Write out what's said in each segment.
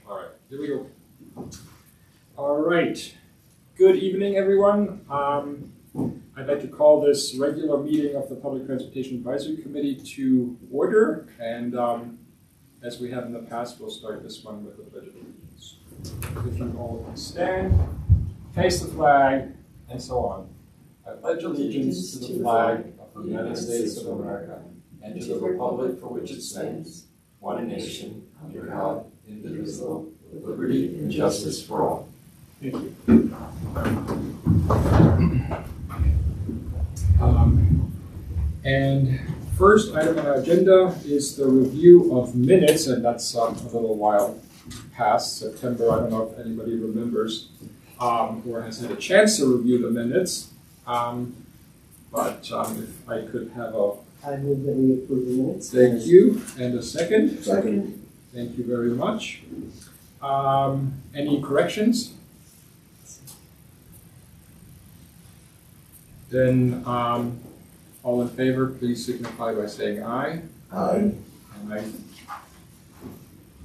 All right, here we go. All right. Good evening, everyone. I'd like to call this regular meeting of the Public Transportation Advisory Committee to order. And as we have in the past, we'll start this one with the Pledge of Allegiance. If you all can stand, face the flag, and so on. I pledge allegiance to the flag of the United States of America and to the republic for which it stands, one nation, under God, indivisible, with liberty and justice for all. Thank you. And first item on our agenda is the review of minutes, and that's a little while past September. I don't know if anybody remembers or has had a chance to review the minutes. But if I could have a... I move that we approve the minutes. Thank you. And a second? Second. Thank you very much. Any corrections? Then all in favor, please signify by saying aye. Aye. Aye.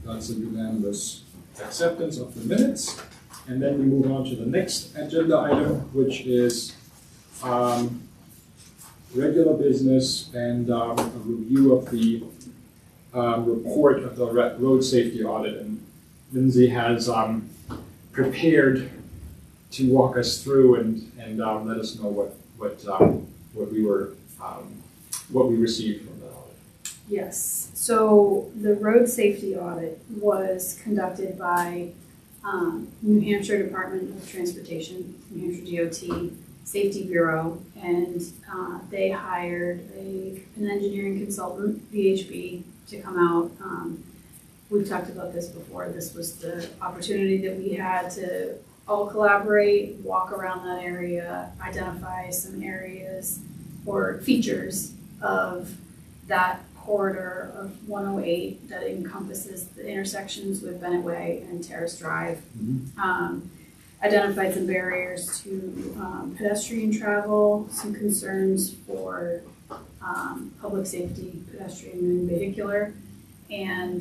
That's a unanimous acceptance of the minutes. And then we move on to the next agenda item, which is regular business and a review of the report of the road safety audit. And Lindsay has prepared to walk us through and let us know what we received from the audit. Yes. So the road safety audit was conducted by New Hampshire Department of Transportation, New Hampshire DOT, Safety Bureau, and they hired an engineering consultant, VHB, to come out. We've talked about this before. This was the opportunity that we had to all collaborate, walk around that area, identify some areas or features of that corridor of 108 that encompasses the intersections with Bennett Way and Terrace Drive. Mm-hmm. Identified some barriers to pedestrian travel, some concerns for public safety, pedestrian and vehicular, and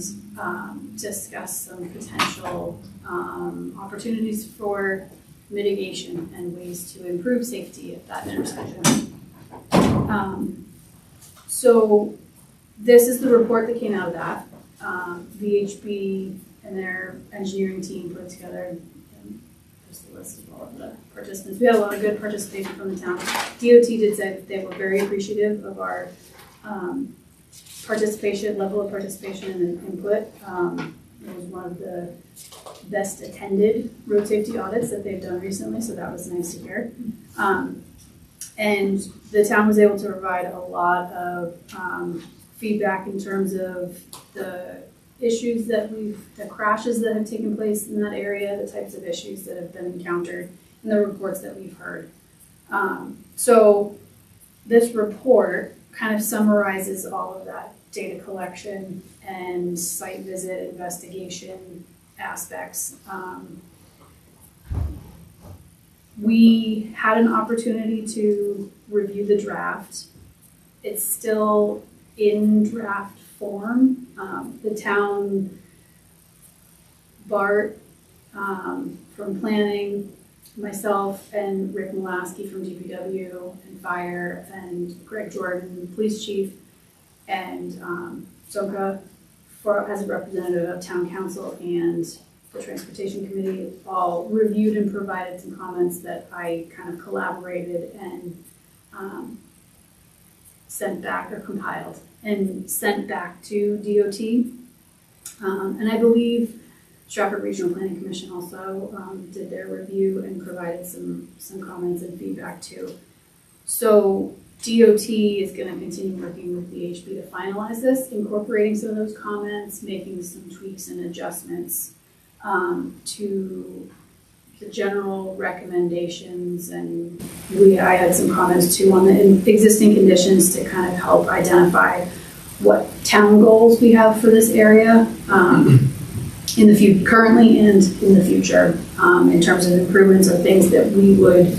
discuss some potential opportunities for mitigation and ways to improve safety at that intersection. So this is the report that came out of that. VHB and their engineering team put together just a list of all of the participants. We had a lot of good participation from the town. DOT did say that they were very appreciative of our level of participation and input. It was one of the best attended road safety audits that they've done recently, so that was nice to hear. And the town was able to provide a lot of feedback in terms of the issues the crashes that have taken place in that area, the types of issues that have been encountered, and the reports that we've heard. So this report kind of summarizes all of that data collection and site visit investigation aspects. We had an opportunity to review the draft. It's still in draft form. The town, Bart from planning, myself and Rick Mulaski from DPW and fire, and Greg Jordan, police chief, and Sonka as a representative of town council and the transportation committee, all reviewed and provided some comments that I kind of collaborated and sent back, or compiled and sent back to DOT. And I believe Stratford Regional Planning Commission also did their review and provided some comments and feedback too. So DOT is going to continue working with VHB to finalize this, incorporating some of those comments, making some tweaks and adjustments to the general recommendations. And I had some comments too on the existing conditions to kind of help identify what town goals we have for this area in the currently and in the future, in terms of improvements of things that we would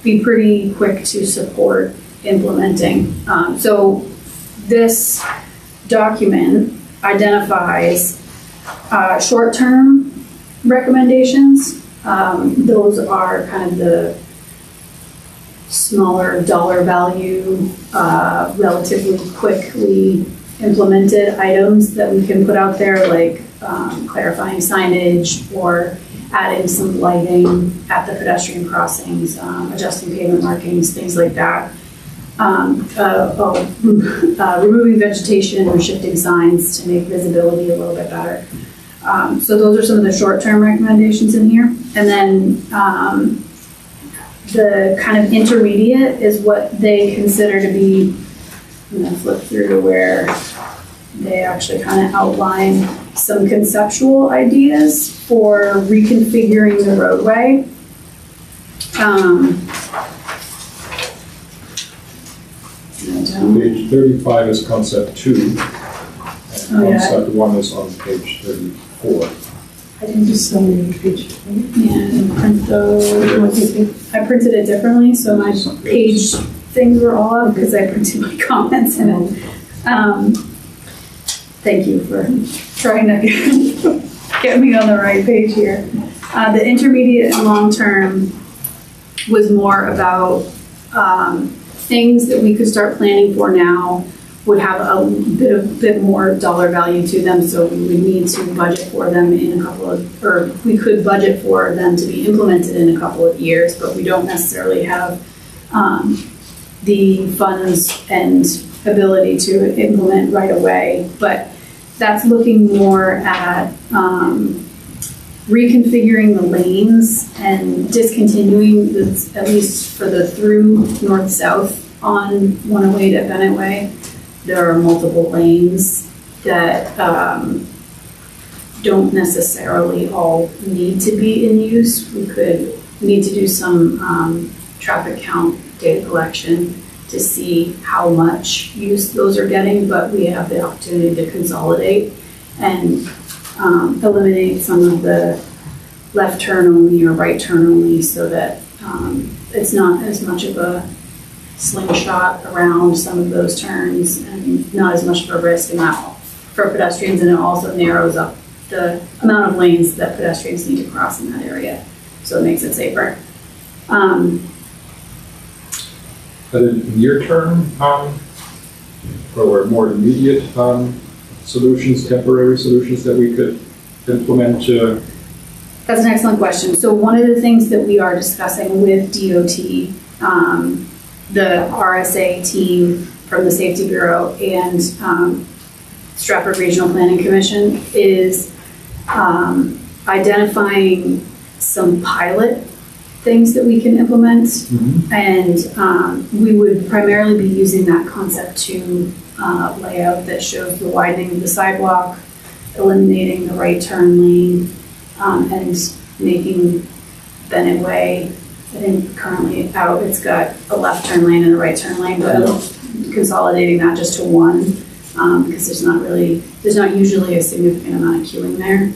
be pretty quick to support implementing. So this document identifies Short-term recommendations, those are kind of the smaller dollar value, relatively quickly implemented items that we can put out there, like clarifying signage or adding some lighting at the pedestrian crossings, adjusting pavement markings, things like that. Removing vegetation or shifting signs to make visibility a little bit better. So those are some of the short-term recommendations in here. And then the kind of intermediate is what they consider to be, I'm gonna flip through to where they actually kind of outline some conceptual ideas for reconfiguring the roadway. Page 35 is concept 2, and concept 1 is on page 34. I didn't just send you the page. Yeah, I didn't print those. I printed it differently, so my page things were all up because I printed my comments in it. Thank you for trying to get me on the right page here. The intermediate and long-term was more about things that we could start planning for now, would have a bit more dollar value to them, so we would need to budget for them in a couple of, or we could budget for them to be implemented in a couple of years, but we don't necessarily have the funds and ability to implement right away. But that's looking more at reconfiguring the lanes and discontinuing, at least for the through north-south on 108 at Bennett Way. There are multiple lanes that don't necessarily all need to be in use. We could need to do some traffic count data collection to see how much use those are getting, but we have the opportunity to consolidate and eliminate some of the left turn only or right turn only, so that it's not as much of a slingshot around some of those turns and not as much of a risk amount for pedestrians, and it also narrows up the amount of lanes that pedestrians need to cross in that area, so it makes it safer. But in near term, or more immediate solutions, temporary solutions that we could implement? That's an excellent question. So one of the things that we are discussing with DOT, the RSA team from the Safety Bureau and Stratford Regional Planning Commission is identifying some pilot things that we can implement. Mm-hmm. And we would primarily be using that concept to layout that shows the widening of the sidewalk, eliminating the right turn lane, and making Bennett Way, I think currently out, it's got a left turn lane and a right turn lane, but consolidating that just to one, because there's not usually a significant amount of queuing there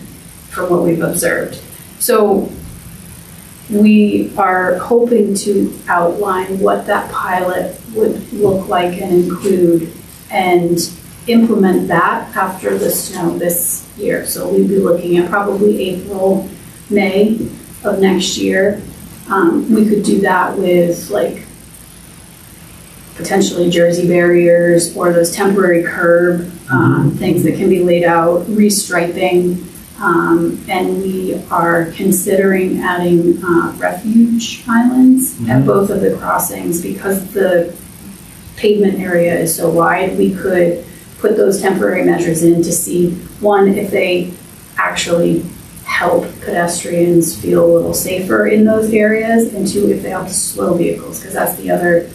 from what we've observed. So we are hoping to outline what that pilot would look like and include and implement that after the snow this year. So we'd be looking at probably April, May of next year. We could do that with like potentially Jersey barriers or those temporary curb things that can be laid out, restriping, and we are considering adding refuge islands at both of the crossings because the pavement area is so wide. We could put those temporary measures in to see, one, if they actually help pedestrians feel a little safer in those areas, and two, if they help slow vehicles, because that's the other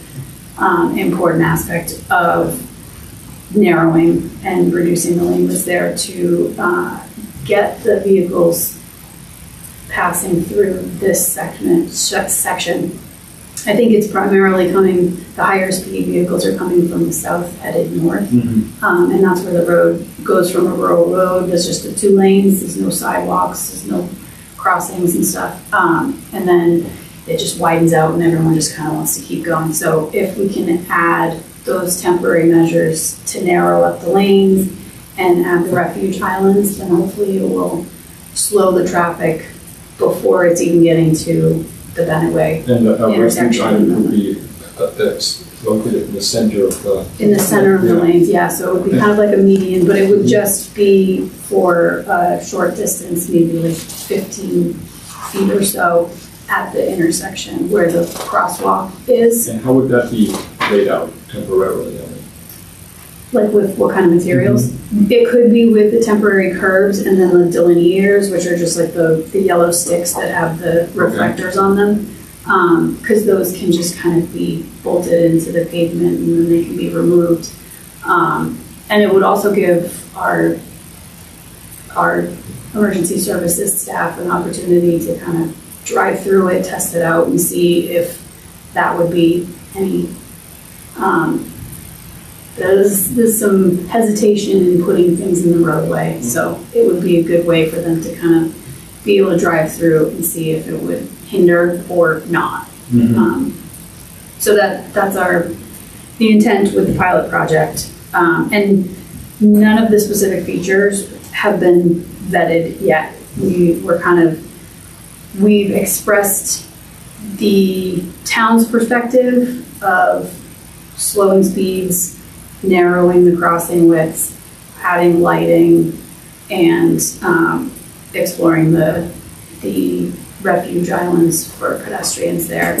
important aspect of narrowing and reducing the lane was there to get the vehicles passing through this section. I think it's primarily coming, the higher speed vehicles are coming from the south headed north. And that's where the road goes from a rural road. There's just the 2 lanes, there's no sidewalks, there's no crossings and stuff. And then it just widens out and everyone just kind of wants to keep going. So if we can add those temporary measures to narrow up the lanes and add the refuge islands, then hopefully it will slow the traffic before it's even getting to the Bennett Way And the refuge intersection. island would be, that's located in the center of the... In the center of the lanes, yeah, so it would be kind of like a median, but it would just be for a short distance, maybe like 15 feet or so at the intersection where the crosswalk is. And how would that be laid out temporarily? Like with what kind of materials? It could be with the temporary curbs and then the delineators, which are just like the yellow sticks that have the reflectors on them. Because those can just kind of be bolted into the pavement and then they can be removed. And it would also give our emergency services staff an opportunity to kind of drive through it, test it out, and see if that would be any. There's some hesitation in putting things in the roadway, so it would be a good way for them to kind of be able to drive through and see if it would hinder or not. So that's the intent with the pilot project. And none of the specific features have been vetted yet. We've expressed the town's perspective of slowing speeds, narrowing the crossing widths, adding lighting, and exploring the refuge islands for pedestrians there.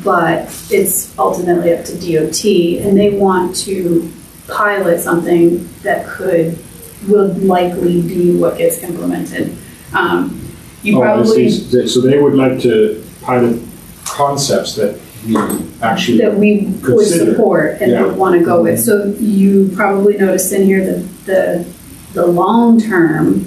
But it's ultimately up to DOT, and they want to pilot something that would likely be what gets implemented. So they would like to pilot concepts that we actually would support and would want to go with. So you probably noticed in here the long-term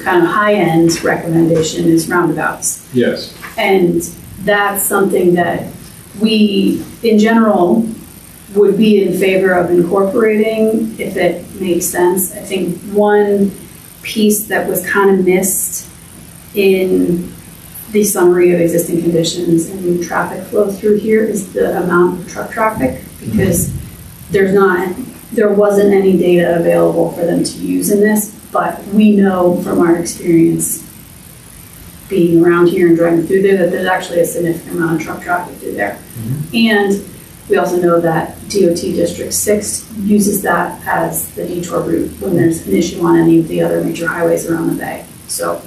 kind of high-end recommendation is roundabouts. Yes. And that's something that we, in general, would be in favor of incorporating if it makes sense. I think one piece that was kind of missed in the summary of existing conditions and traffic flow through here is the amount of truck traffic, because there wasn't any data available for them to use in this, but we know from our experience being around here and driving through there that there's actually a significant amount of truck traffic through there. And we also know that DOT District 6 uses that as the detour route when there's an issue on any of the other major highways around the bay. So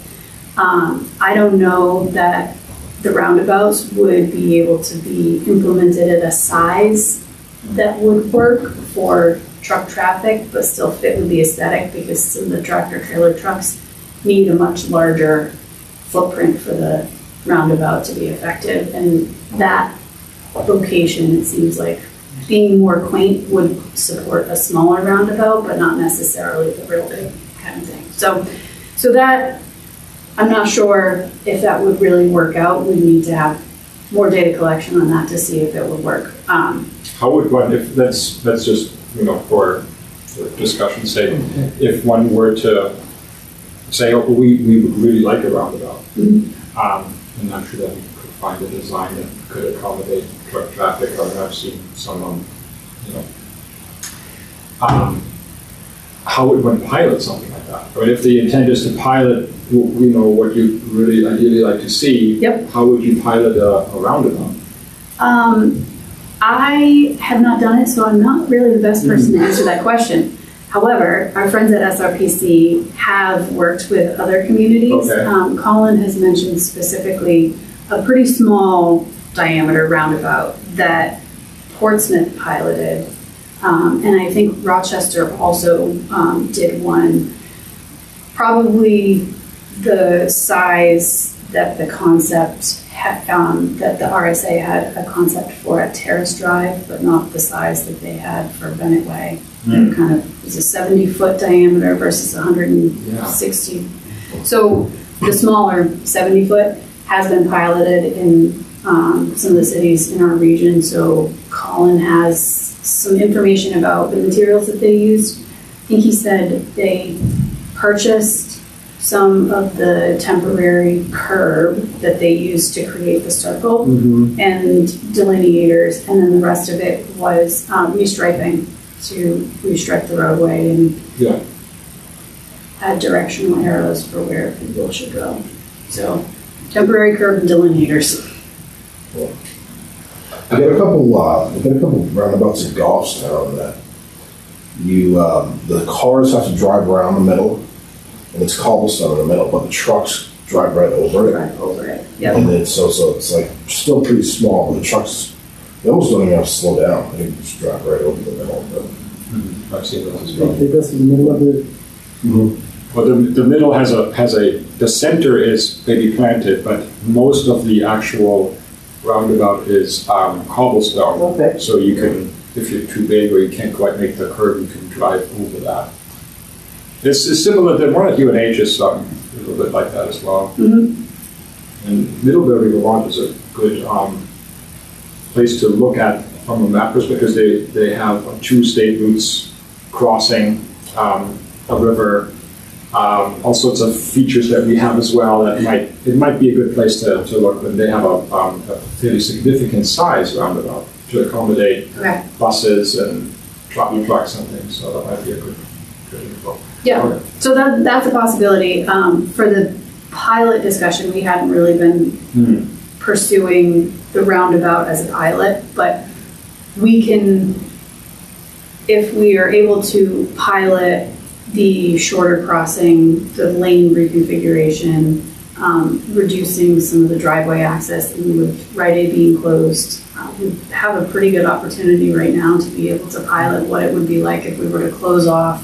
I don't know that the roundabouts would be able to be implemented at a size that would work for truck traffic, but still fit with the aesthetic, because some of the tractor trailer trucks need a much larger footprint for the roundabout to be effective. And that location, it seems like, being more quaint would support a smaller roundabout, but not necessarily the real big kind of thing. So that, I'm not sure if that would really work out. We need to have more data collection on that to see if it would work. How would one, if that's just, for discussion's sake, if one were to say, oh, we would really like a roundabout, and I'm sure that we could find a design that could accommodate truck traffic, or I've seen some, how would one pilot something like that? I mean, if the intent is to pilot, what you really ideally like to see, how would you pilot a roundabout? I have not done it, so I'm not really the best person to answer that question. However, our friends at SRPC have worked with other communities. Okay. Colin has mentioned specifically a pretty small diameter roundabout that Portsmouth piloted. And I think Rochester also did one, probably the size that the concept that the RSA had a concept for at Terrace Drive, but not the size that they had for Bennett Way. It kind of was a 70-foot diameter versus 160. So the smaller 70-foot has been piloted in some of the cities in our region. So Colin has some information about the materials that they used. I think he said they purchased some of the temporary curb that they used to create the circle and delineators, and then the rest of it was restriping. to restrict the roadway and Yeah. add directional arrows for where people should go. So temporary curb delineators. I got a couple roundabouts in Goffstown that the cars have to drive around the middle, and it's cobblestone in the middle, but the trucks drive right over it. Drive over it. Yep. And then so it's like still pretty small, but the trucks, they almost don't even have to slow down. They can just drive right over the middle. I've seen those as well. They go through the middle of it. Well, the middle the center is maybe planted, but most of the actual roundabout is cobblestone. Okay. So you can, if you're too big or you can't quite make the curve, you can drive over that. This is similar, the one at UNH is a little bit like that as well. Mm-hmm. And Middlebury, Vermont is a good place to look at from a map perspective, because they have 2 state routes crossing a river. All sorts of features that we have as well that it might be a good place to look. And they have a fairly significant size roundabout to accommodate buses and trucks and things. So that might be a good info. Yeah. Okay. So that's a possibility. For the pilot discussion, we hadn't really been pursuing the roundabout as a pilot, but we can, if we are able to pilot the shorter crossing, the lane reconfiguration, reducing some of the driveway access, and with Rite Aid being closed, we have a pretty good opportunity right now to be able to pilot what it would be like if we were to close off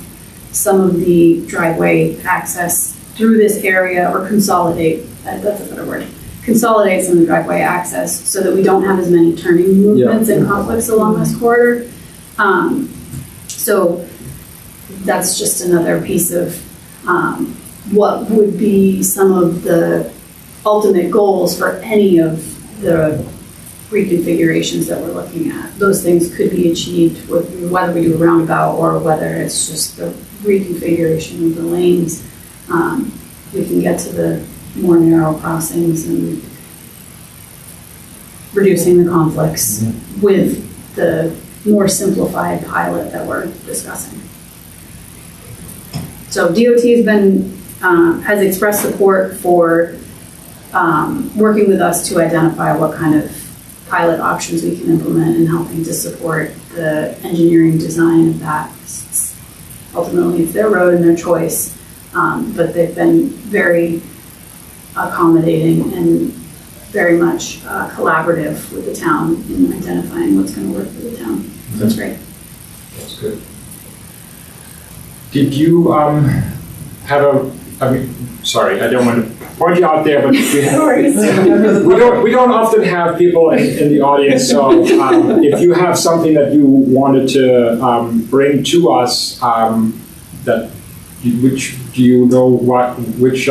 some of the driveway access through this area, or consolidate, that's a better word, consolidate some of the driveway access so that we don't have as many turning movements and conflicts along this corridor. So that's just another piece of what would be some of the ultimate goals for any of the reconfigurations that we're looking at. Those things could be achieved with whether we do a roundabout or whether it's just the reconfiguration of the lanes. We can get to the more narrow crossings and reducing the conflicts with the more simplified pilot that we're discussing. So DOT has expressed support for working with us to identify what kind of pilot options we can implement and helping to support the engineering design of that. Ultimately, it's their road and their choice, but they've been very accommodating and very much collaborative with the town in identifying what's going to work for the town. So that's great. That's good. Did you sorry, I don't want to point you out there, but we don't often have people in the audience, so if you have something that you wanted to bring to us, which do you know which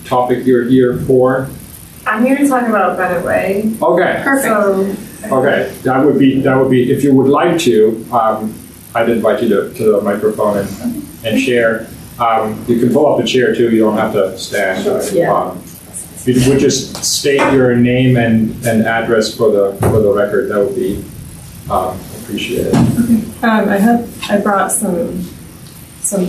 topic you're here for? I'm here to talk about Bennett Way. Okay. Perfect. So, okay, that would be if you would like to. I'd invite you to the microphone and share. You can pull up a chair too. You don't have to stand. Sure, yeah. If you would just state your name and address for the record, that would be appreciated. okay. I brought some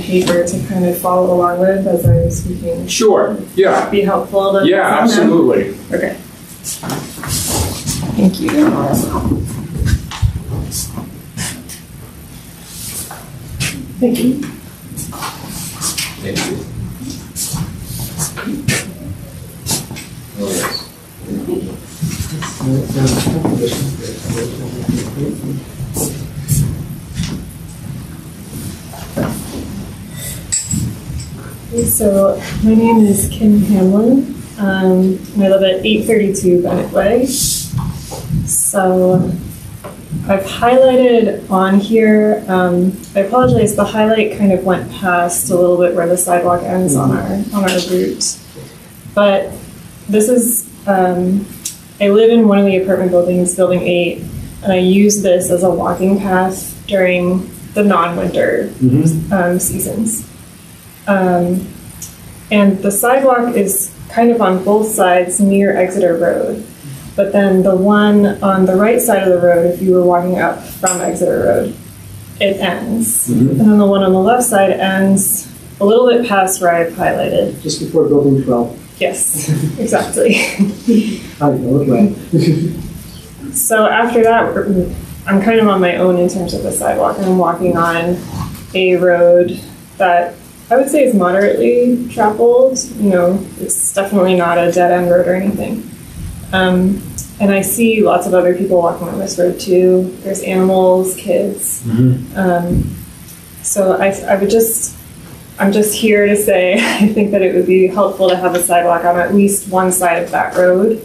paper to kind of follow along with as I'm speaking. Sure. Yeah. Be helpful to. Yeah, absolutely. Okay. Thank you. Thank you. Thank you. Oh, yes. So my name is Kim Hamlin. And I live at 832 Bennett Way. So I've highlighted on here, I apologize, the highlight kind of went past a little bit where the sidewalk ends on our route. But this is, I live in one of the apartment buildings, building 8, and I use this as a walking path during the non-winter seasons. And the sidewalk is kind of on both sides near Exeter Road. But then the one on the right side of the road, if you were walking up from Exeter Road, it ends. Mhm. And then the one on the left side ends a little bit past where I've highlighted. Just before building 12. Yes, exactly. I know it well. So after that, I'm kind of on my own in terms of the sidewalk. I'm walking on a road that I would say is moderately traveled. You know, it's definitely not a dead end road or anything. And I see lots of other people walking on this road too. There's animals, kids. So I'm just here to say, I think that it would be helpful to have a sidewalk on at least one side of that road,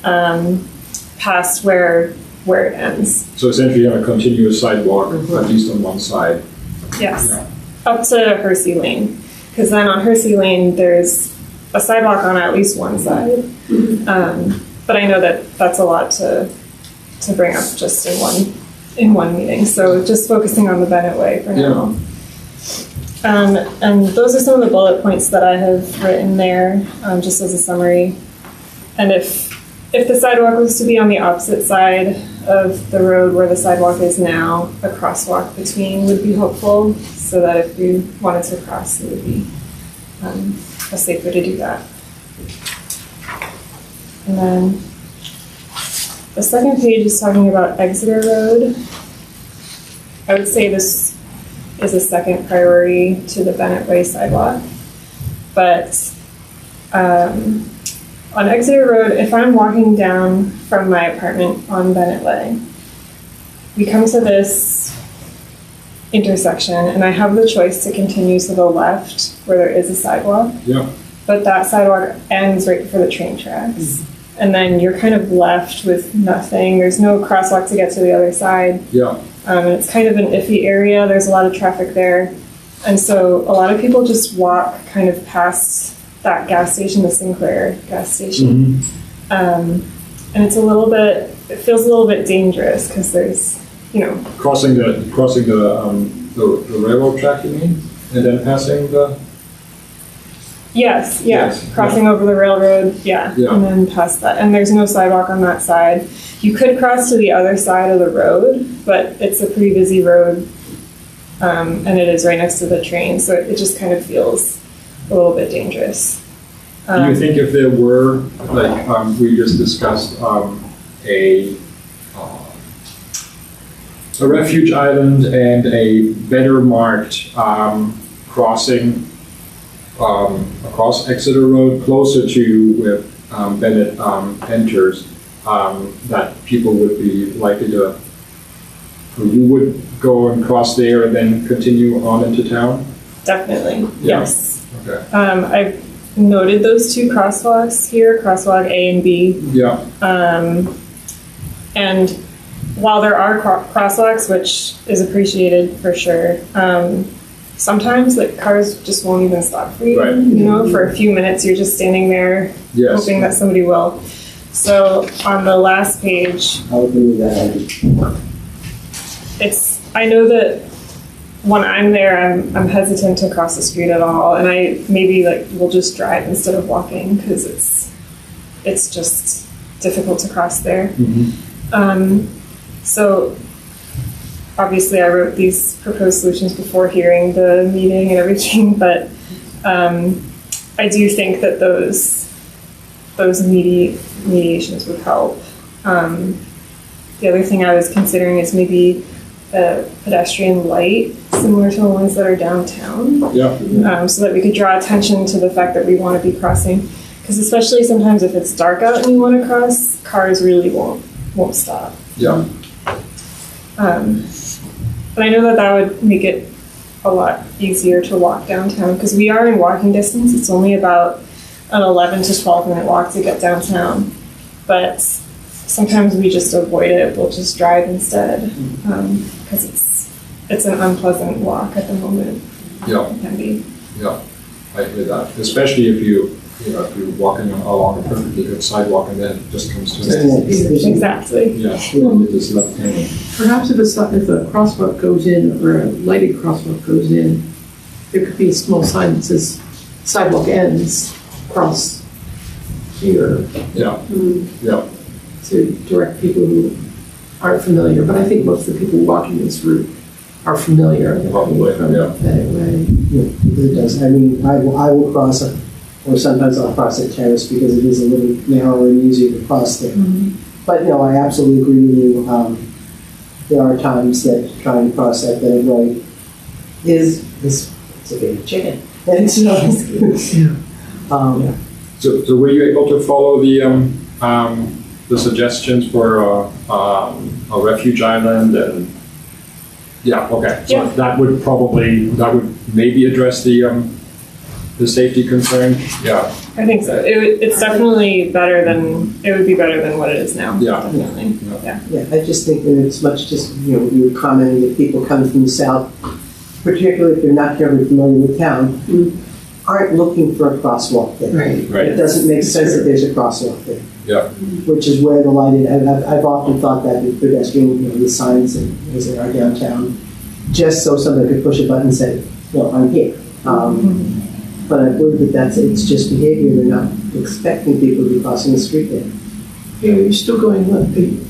past where it ends. So essentially you have a continuous sidewalk, at least on one side. Yes, Yeah. up to Hersey Lane. Because then on Hersey Lane, there's a sidewalk on at least one side. But I know that that's a lot to bring up just in one meeting. So just focusing on the Bennett Way for now. And those are some of the bullet points that I have written there, just as a summary. And if the sidewalk was to be on the opposite side of the road where the sidewalk is now, a crosswalk between would be helpful, so that if you wanted to cross, it would be a safe way to do that. And then the second page is talking about Exeter Road. I would say this is a second priority to the Bennett Way sidewalk. But on Exeter Road, if I'm walking down from my apartment on Bennett Way, we come to this intersection and I have the choice to continue to the left where there is a sidewalk. Yeah. But that sidewalk ends right before the train tracks. And then you're kind of left with nothing. There's no crosswalk to get to the other side. Yeah. And it's kind of an iffy area. There's a lot of traffic there. And so a lot of people just walk kind of past that gas station, the Sinclair gas station. And it's it feels a little bit dangerous because there's, Crossing the railroad track, you mean? And then passing the... Yes, Yes, crossing over the railroad, Yeah. and then past that. And there's no sidewalk on that side. You could cross to the other side of the road, but it's a pretty busy road, and it is right next to the train, so it just kind of feels a little bit dangerous. Do you think if there were, like we just discussed, a refuge island and a better marked crossing across Exeter Road closer to where Bennett enters, that people would be likely to, or you would go and cross there and then continue on into town? Definitely, Yeah. yes. Okay. I've noted those two crosswalks here, crosswalk A and B. Yeah. And while there are crosswalks, which is appreciated for sure, sometimes like cars just won't even stop for you. Right. For a few minutes you're just standing there Yes. hoping that somebody will. So on the last page, I would agree with that. I know that when I'm there, I'm hesitant to cross the street at all, and I maybe will just drive instead of walking because it's just difficult to cross there. So obviously I wrote these proposed solutions before hearing the meeting and everything, but I do think that those mediations would help. The other thing I was considering is maybe a pedestrian light similar to the ones that are downtown. Yeah. So that we could draw attention to the fact that we want to be crossing. Because especially sometimes if it's dark out and you want to cross, cars really won't stop. Yeah. But I know that would make it a lot easier to walk downtown because we are in walking distance. It's only about an 11 to 12 minute walk to get downtown. But sometimes we just avoid it. We'll just drive instead because it's an unpleasant walk at the moment. Yeah. It can be. Yeah. I agree with that. Especially if you're walking along a perfectly good sidewalk and then it just comes to an end. Exactly. Yeah. You just left hand. Perhaps if a crosswalk goes in or a lighted crosswalk goes in, there could be a small sign that says sidewalk ends, cross here. Yeah. Yeah. To direct people who aren't familiar, but I think most of the people walking this route are familiar. Probably, from yeah. that way. Yeah, it does. I mean, I will cross it, or sometimes I'll cross at terrace because it is a little narrower and easier to cross there. But no, I absolutely agree with you. There are times that trying to cross that bed right is it's a big chicken. And it's not as good. So were you able to follow the suggestions for a refuge island and? Yeah. Okay. So Yeah. that would maybe address the safety concern. Yeah. I think so. It's definitely better than, it would be better than what it is now. Yeah. Definitely. Yeah. Yeah, I just think that it's much just, you know, you were commenting that people coming from the south, particularly if they're not terribly familiar with town, aren't looking for a crosswalk there. Right. Right. It doesn't make sense that there's a crosswalk there. Yeah. Which is where the lighted, I've often thought that with pedestrian, you know, the signs that as they are downtown, just so somebody could push a button and say, well, I'm here. But I believe that it's just behavior. They're not expecting people to be crossing the street there. Yeah, you're still going,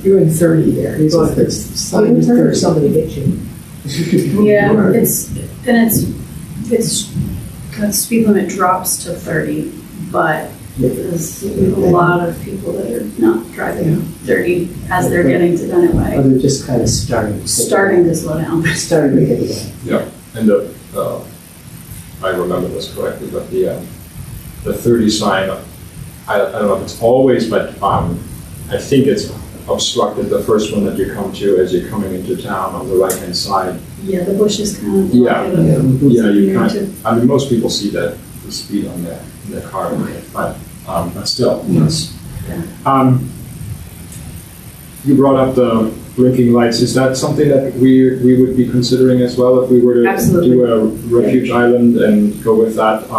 you're in 30 there. You're going It's sign is 30. somebody hit you. Yeah, it's the speed limit drops to 30, but there's a lot of people that are not driving 30 as they're getting to Bennett Or Way, they're just kind of starting to slow down. starting to hit it. Yeah. And I remember this correctly, but the 30 sign, I don't know if it's always, but I think it's obstructed the first one that you come to as you're coming into town on the right-hand side. Yeah, the bushes kind of. Yeah. block it up. Yeah, you Yeah, kind I mean, most people see the speed on their car, but still, yes. You brought up the blinking lights. Is that something that we would be considering as well if we were to Absolutely. do a refuge island and go with that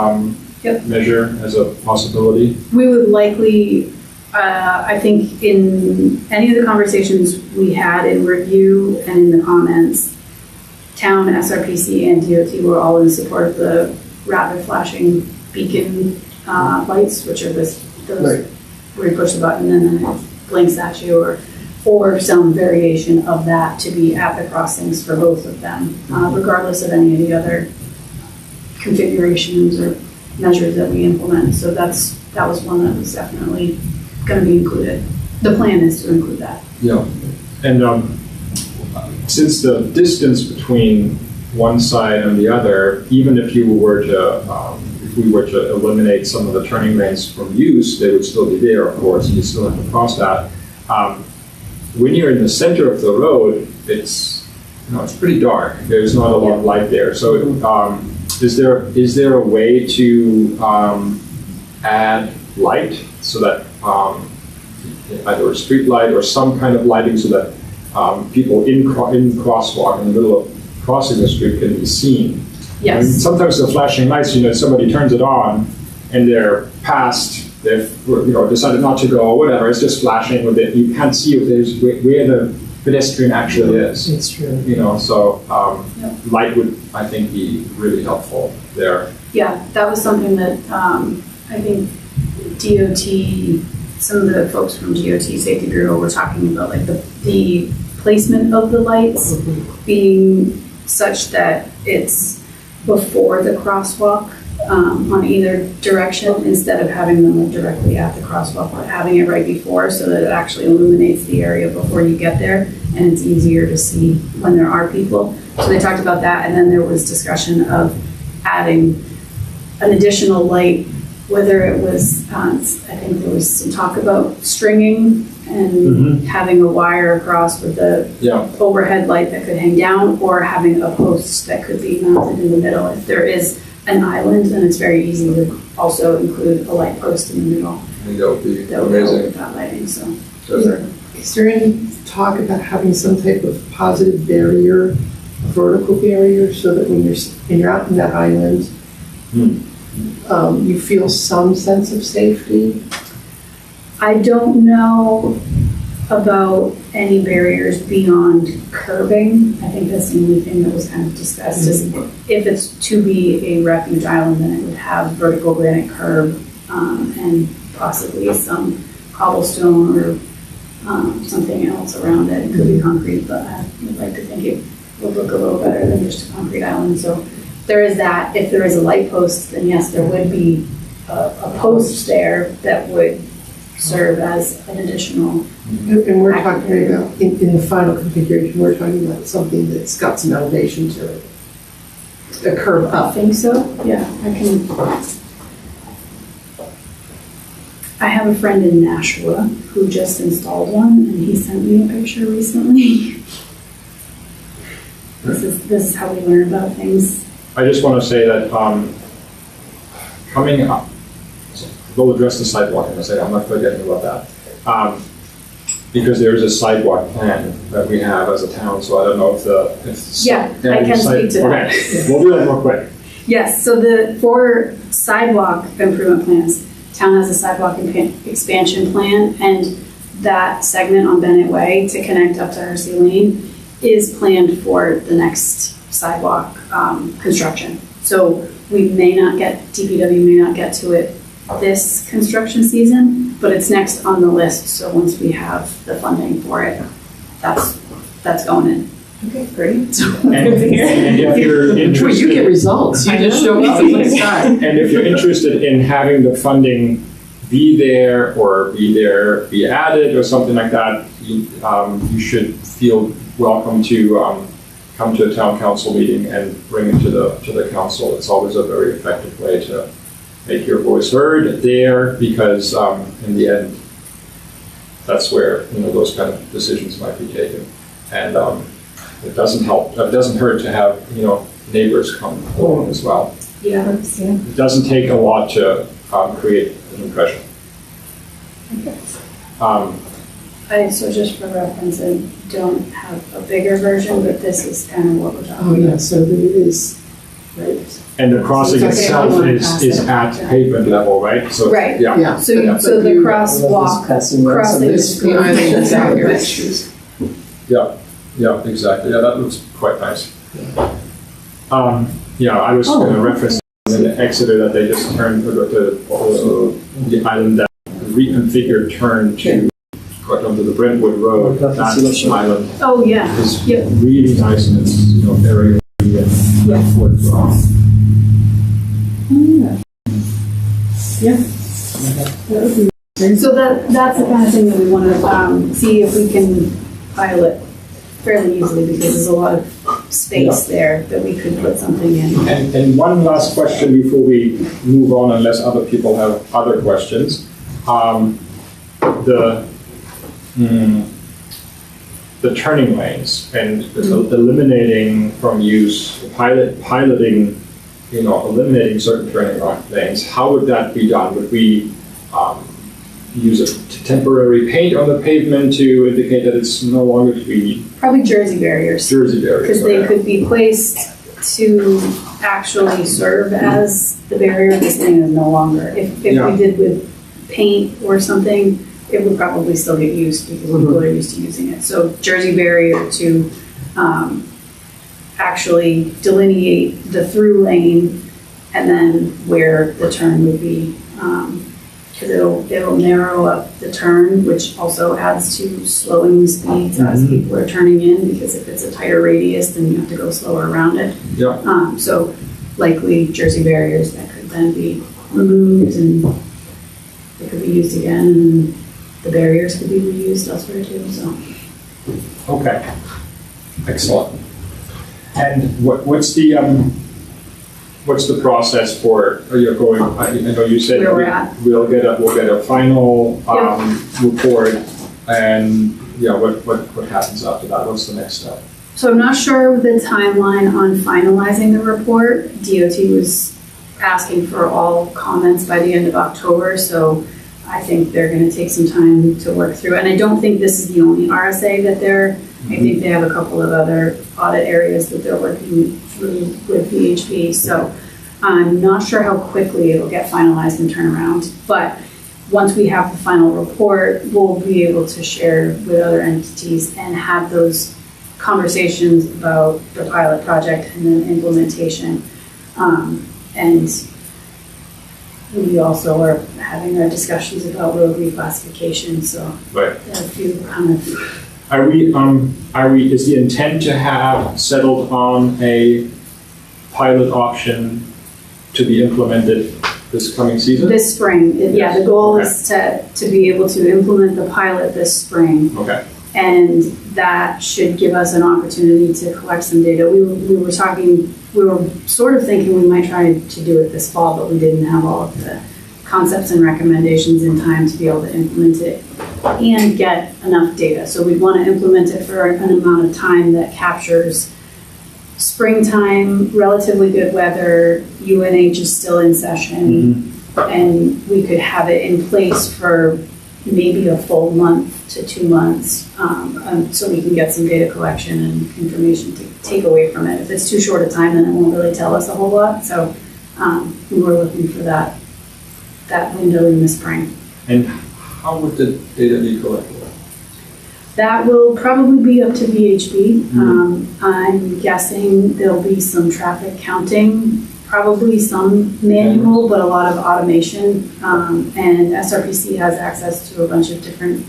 measure as a possibility? We would likely, I think in any of the conversations we had in review and in the comments, town, SRPC, and DOT were all in support of the rapid flashing beacon lights, which are those Right. where you push the button and then it blinks at you, or some variation of that to be at the crossings for both of them, regardless of any of the other configurations or measures that we implement. So that was one that was definitely going to be included. The plan is to include that. Yeah. And since the distance between one side and the other, even if we were to eliminate some of the turning lanes from use, they would still be there, of course, and you still have to cross that. When you're in the center of the road, it's pretty dark. There's not a lot of light there. So is there a way to add light so that either a street light or some kind of lighting so that people in crosswalk in the middle of crossing the street can be seen? Yes. I mean, sometimes the flashing lights, somebody turns it on and they're past. They've decided not to go or whatever. It's just flashing with it. You can't see where the pedestrian actually is. It's true. So light would, I think, be really helpful there. Yeah, that was something that I think DOT, some of the folks from DOT Safety Bureau were talking about, like the placement of the lights being such that it's before the crosswalk on either direction, instead of having them like directly at the crosswalk, but having it right before so that it actually illuminates the area before you get there, and it's easier to see when there are people. So they talked about that, and then there was discussion of adding an additional light, whether it was, I think there was some talk about stringing and having a wire across with the overhead light that could hang down, or having a post that could be mounted in the middle. If there is an island, then it's very easy to also include a light post in the middle. I think that would be That would help amazing. with that lighting, so. Is there any talk about having some type of positive barrier, a vertical barrier, so that when you're out in that island, you feel some sense of safety? I don't know about any barriers beyond curbing. I think that's the only thing that was kind of discussed, is if it's to be a refuge island, then it would have vertical granite curb and possibly some cobblestone or something else around it. It could be concrete, but I would like to think it would look a little better than just a concrete island. So there is that. If there is a light post, then yes, there would be a post there that would serve as an additional. And we're talking about, in the final configuration, we're talking about something that's got some elevation to it. A curve I up. think so. Yeah, I have a friend in Nashua who just installed one, and he sent me a picture recently. This is how we learn about things. I just want to say that coming up, we'll address the sidewalk in a second. I'm not forgetting about that. Because there is a sidewalk plan that we have as a town, so I don't know if Yeah, I can speak to that. Okay, we'll do that real quick. Yes, so for sidewalk improvement plans, town has a sidewalk expansion plan, and that segment on Bennett Way to connect up to RC Lane is planned for the next sidewalk construction. So we may not get, DPW may not get to it this construction season, but it's next on the list. So once we have the funding for it, that's going in. Okay, great. And if you're interested, You get results. You just show up and let's start. and if you're interested in having the funding be there or be added or something like that, you should feel welcome to come to a town council meeting and bring it to the council. It's always a very effective way to make your voice heard there, because in the end, that's where those kind of decisions might be taken. And it doesn't hurt to have neighbors come along as well. Yeah. It doesn't take a lot to create an impression. So just for reference, I don't have a bigger version, but this is kind of what we're talking Oh, about. yeah, so there is, right? And the crossing So it's okay, I itself wanna is pass at it. pavement level, right? So Right. Yeah. Yeah. So, Yeah. so the crosswalk, crossing This, the island is out here. Yeah. Exactly. Yeah, that looks quite nice. I was going to reference in Exeter that they just turned the island that reconfigured turn to got onto the Brentwood Road. That island oh yeah, is Yep. really nice, and it's very Brentwood Road. so that's the kind of thing that we want to see if we can pilot fairly easily, because there's a lot of space there that we could put something in. And one last question before we move on, unless other people have other questions. The turning lanes and eliminating from use, piloting, eliminating certain turning lanes. How would that be done? Would we use a temporary paint on the pavement to indicate that it's no longer to be Probably jersey barriers, Jersey barriers? because they Okay. could be placed to actually serve as the barrier. This thing is no longer. If Yeah. we did with paint or something, it would probably still get used because people are used to using it. So jersey barrier to actually delineate the through lane, and then where the turn would be, because it'll narrow up the turn, which also adds to slowing the speeds as people are turning in, because if it's a tighter radius, then you have to go slower around it. Yeah. So likely jersey barriers that could then be removed, and they could be used again, and the barriers could be reused elsewhere too, so. Okay. Excellent. And what's the process for, are you going, I know you said Where we're at. we'll get a final report, and what happens after that? What's the next step? So I'm not sure the timeline on finalizing the report. DOT was asking for all comments by the end of October, so I think they're gonna take some time to work through. And I don't think this is the only RSA that I think they have a couple of other audit areas that they're working through with VHP. So I'm not sure how quickly it'll get finalized and turn around, but once we have the final report, we'll be able to share with other entities and have those conversations about the pilot project and then implementation. And we also are having our discussions about road reclassification, so Right. there are a few kind of Is the intent to have settled on a pilot option to be implemented this coming season? This spring, yeah, the goal is to be able to implement the pilot this spring. Okay. And that should give us an opportunity to collect some data. We were sort of thinking we might try to do it this fall, but we didn't have all of the concepts and recommendations in time to be able to implement it and get enough data. So we'd want to implement it for an amount of time that captures springtime, relatively good weather, UNH is still in session, and we could have it in place for maybe a full month to 2 months, so we can get some data collection and information to take away from it. If it's too short a time, then it won't really tell us a whole lot. So we were looking for that window in the spring. And how would the data be collected? That will probably be up to VHB. I'm guessing there'll be some traffic counting, probably some manual, but a lot of automation. And SRPC has access to a bunch of different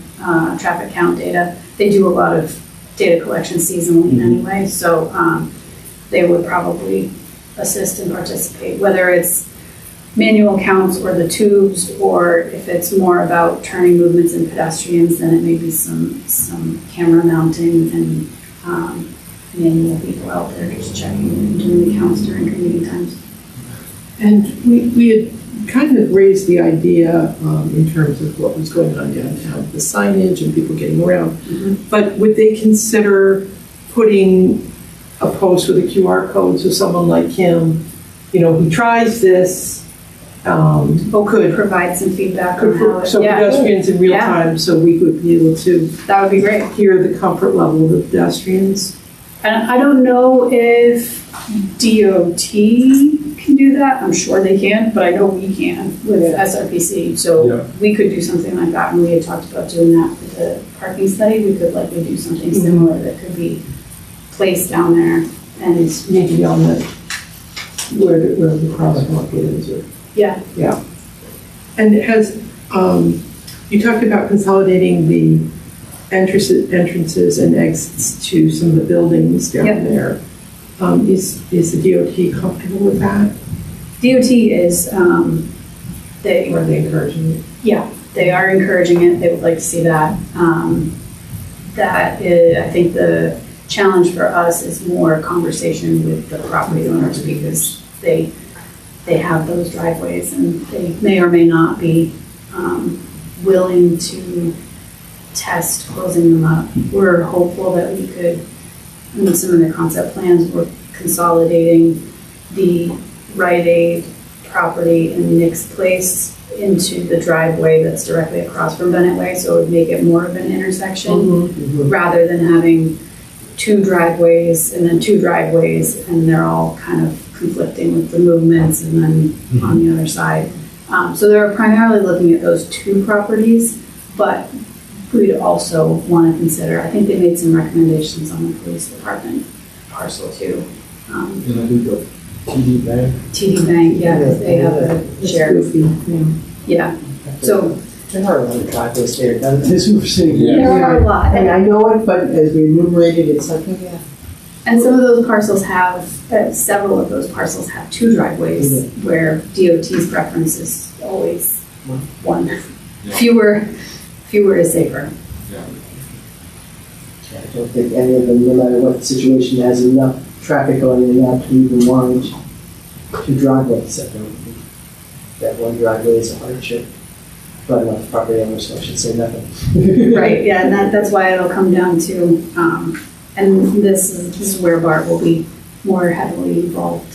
traffic count data. They do a lot of data collection seasonally anyway, so they would probably assist and participate, whether it's manual counts or the tubes, or if it's more about turning movements and pedestrians, then it may be some camera mounting and manual people out there just checking and doing the counts during meeting times. And we had kind of raised the idea in terms of what was going on downtown, the signage and people getting around. But would they consider putting a post with a QR code so someone like him, who tries this, could provide some feedback on how it, so pedestrians in real time, so we would be able to that would be great. Hear the comfort level of the pedestrians. And I don't know if DOT can do that. I'm sure they can, but I know we can with SRPC. So we could do something like that, and we had talked about doing that with the parking study. We could likely do something similar that could be placed down there and maybe on where the crosswalk is. Yeah. And it has, you talked about consolidating the entrances and exits to some of the buildings down there. Is the DOT comfortable with that? DOT is, Are they encouraging it? Yeah, they are encouraging it. They would like to see that. I think the challenge for us is more conversation with the property owners, because they have those driveways and they may or may not be willing to test closing them up. We're hopeful that we could, some of the concept plans were consolidating the Rite Aid property in Nick's Place into the driveway that's directly across from Bennett Way, so it would make it more of an intersection rather than having two driveways and then two driveways, and they're all kind of conflicting with the movements and then on the other side. So they're primarily looking at those two properties, but we'd also want to consider, I think they made some recommendations on the police department parcel too. And I think the TD Bank. TD Bank, yeah, because they have a shared. Yeah. So there are a lot of driveways there. This we're seeing. there are a lot. And I know it, but as we enumerated, it's like, And some of those parcels have, several of those parcels have two driveways, where DOT's preference is always one. Fewer is safer. I don't think any of them, no matter what the situation, has enough traffic going in and out to even warrant two driveways. I don't think that one driveway is a hardship. But not the property owner, so I should say nothing. Right, yeah, and that's why it'll come down to, and this is where Bart will be more heavily involved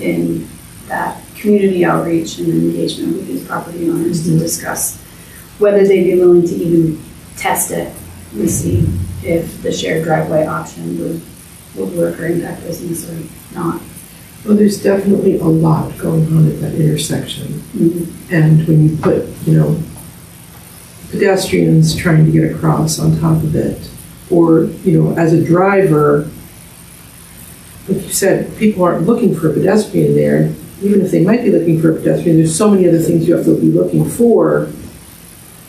in that community outreach and engagement with these property owners to discuss whether they'd be willing to even test it and see if the shared driveway option would work or impact business or not. Well, there's definitely a lot going on at that intersection. And when you put, pedestrians trying to get across on top of it, or, as a driver, like you said, people aren't looking for a pedestrian there. Even if they might be looking for a pedestrian, there's so many other things you have to be looking for.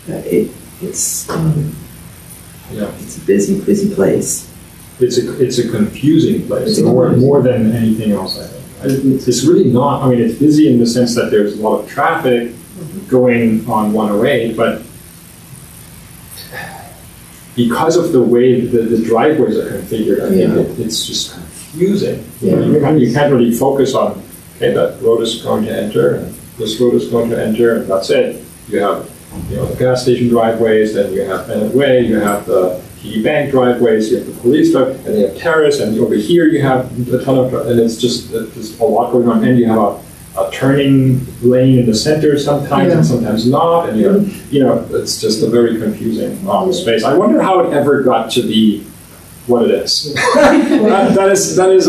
It's Yeah. It's a busy, busy place. It's a confusing place, It's more than anything else, I think. It's really not, I mean, it's busy in the sense that there's a lot of traffic going on 108, but because of the way the driveways are configured, I think it's just confusing. You can't really focus on, okay, that road is going to enter, and this road is going to enter, and that's it. You have, the gas station driveways, then you have Bennett Way, you have the TD Bank driveways, you have the police drive, and you have Terrace, and over here you have a ton of, and it's just there's a lot going on, and you have a turning lane in the center sometimes, and sometimes not, and it's just a very confusing space. I wonder how it ever got to be what it is. that is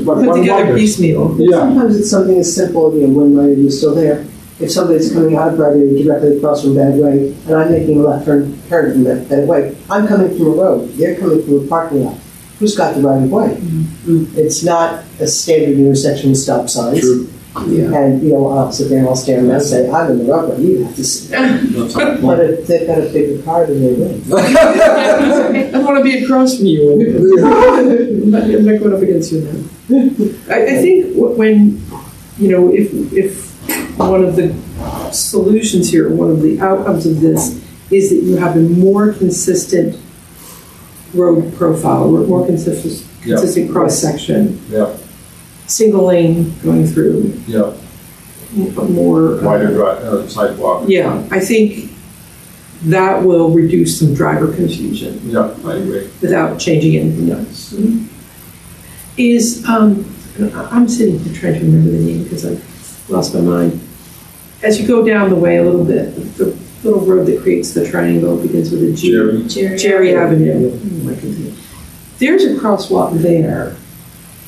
Put together piecemeal. Yeah. Sometimes it's something as simple, when Ryan is still there. If somebody's coming out of Broadway directly across from Bennett Way, and I'm making a left turn from Bennett Way, I'm coming from a road, they're coming from a parking lot. Who's got the right of way? Mm-hmm. It's not a standard intersection with stop signs. True. Yeah. And, I'll sit there and I'll stand and say, I'm in the roadway, you have to sit there. But if they've got a bigger car than they win. I want to be across from you. I'm not going up against you now. I think when, if one of the solutions here, one of the outcomes of this is that you have a more consistent road profile, or more consistent cross-section. Yeah. Single lane going through. Yeah. More wider sidewalk. Yeah, I think that will reduce some driver confusion. Yeah, I agree. Without changing anything else. Is I'm sitting here trying to remember the name because I've lost my mind. As you go down the way a little bit, the little road that creates the triangle begins with a G. Jerry Avenue. Oh my goodness. There's a crosswalk there.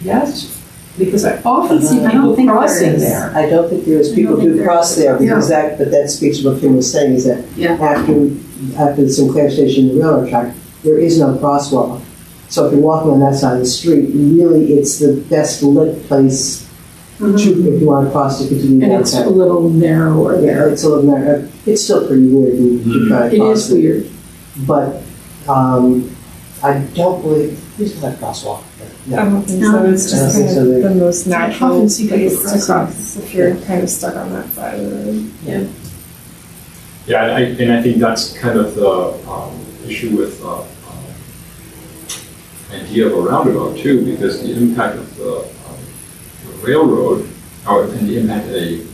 Yes? Because I often see people crossing there. I don't think there is. People do cross there because that speaks to what Kim was saying, is that after the Sinclair Station, the railroad track, there is no crosswalk. So if you're walking on that side of the street, really it's the best lit place if you want to cross to continue downtown. And it's a little narrower there. Yeah, it's a little narrow. It's still pretty weird to try to cross it. It is weird. But I don't believe there's not a crosswalk. I don't think so. It's just kind of the most natural place to cross if you're kind of stuck on that side of the road. Yeah. Yeah, and I think that's kind of the issue with idea of a roundabout too, because the impact of the railroad, and the impact that a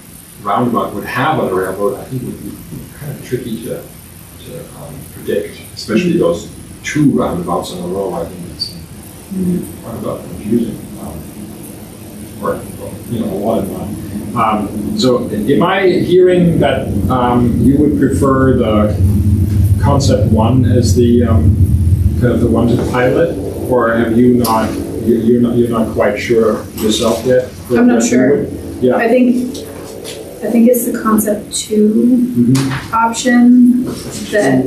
roundabout would have on a railroad, I think would be kind of tricky to predict, especially those two roundabouts in a row. I think it's roundabout confusing, or a lot of fun. So, am I hearing that you would prefer the concept one as the kind of the one to pilot, or have you not? You're not quite sure yourself yet? I'm not sure. Yeah. I think it's the concept 2 option that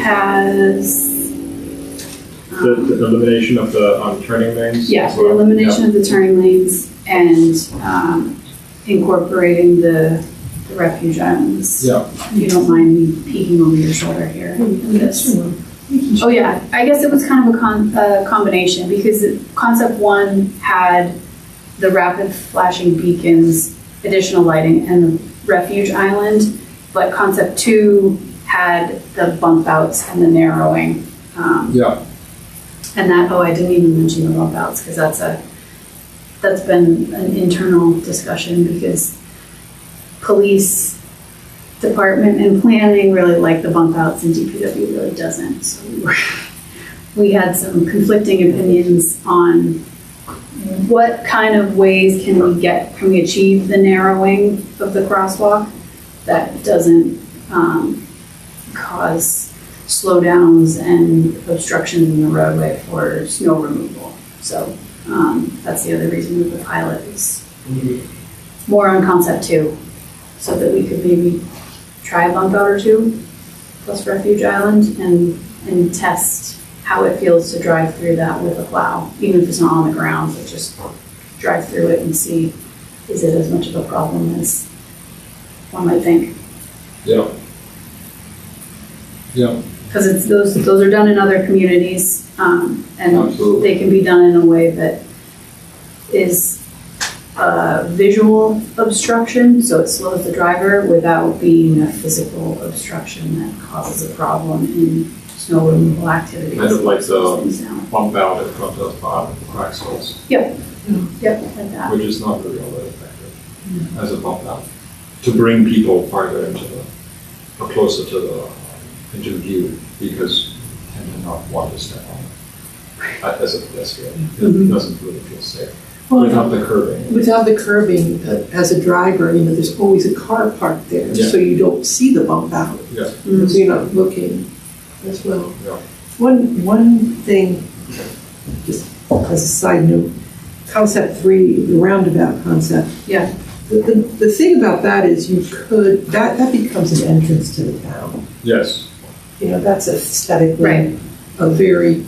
has the elimination of the turning lanes. Yeah, the elimination of the turning lanes and incorporating the refuge islands. Yeah. If you don't mind me peeking over your shoulder here. Oh yeah, I guess it was kind of a combination, because concept 1 had the rapid flashing beacons, additional lighting, and the refuge island, but concept 2 had the bump outs and the narrowing. And that, I didn't even mention the bump outs, because that's been an internal discussion, because police department and planning really like the bump outs and DPW really doesn't. So we had some conflicting opinions on what kind of ways can we achieve the narrowing of the crosswalk that doesn't cause slowdowns and obstructions in the roadway for snow removal. So that's the other reason we would pilot is more on concept 2, so that we could maybe try a bump out or 2 plus refuge island and test how it feels to drive through that with a plow, even if it's not on the ground, but just drive through it and see, is it as much of a problem as one might think. Yeah. Because it's those are done in other communities, and Absolutely. they can be done in a way that is visual obstruction, so it slows the driver without being a physical obstruction that causes a problem in snow removal activities. Kind of like Slows things the down. bump out in front of crack cells, Yep, like that. which is not really all that effective as a bump out. To bring people farther into or closer to into view, because you tend to not want to step on it as a pedestrian. It doesn't really feel safe. Without the curbing. Without the curbing, as a driver, there's always a car parked there, Yeah. so you don't see the bump out. Yeah. So you're not looking as well. Yeah. One thing, just as a side note, concept 3, the roundabout concept. Yeah. The thing about that is that becomes an entrance to the town. Yes. That's aesthetically Right. a very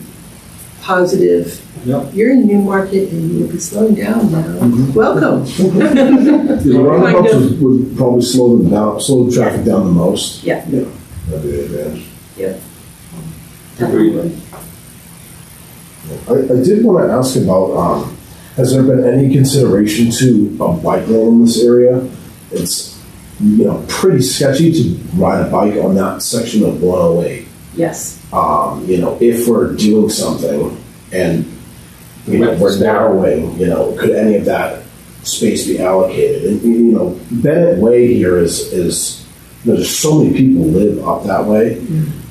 positive. Yeah. You're in Newmarket and you'll be slowing down now. Welcome. The roundabouts would probably slow the traffic down the most. Yeah. That'd be the advantage. Agreed. I did want to ask about, has there been any consideration to a bike lane in this area? It's, pretty sketchy to ride a bike on that section of 108. Yes. If we're doing something and, we're narrowing, could any of that space be allocated? And, Bennett Way here is there's so many people live up that way.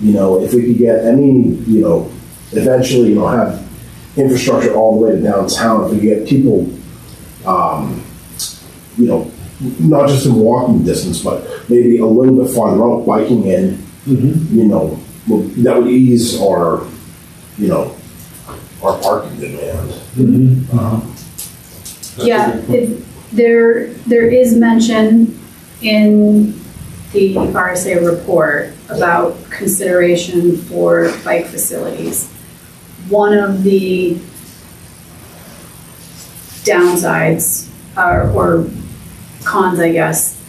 If we could get any, eventually, have infrastructure all the way to downtown, if we could get people, not just in walking distance, but maybe a little bit farther out, biking in, that would ease our, our parking demand. Yeah, there is mention in the RSA report about consideration for bike facilities. One of the downsides or cons, I guess,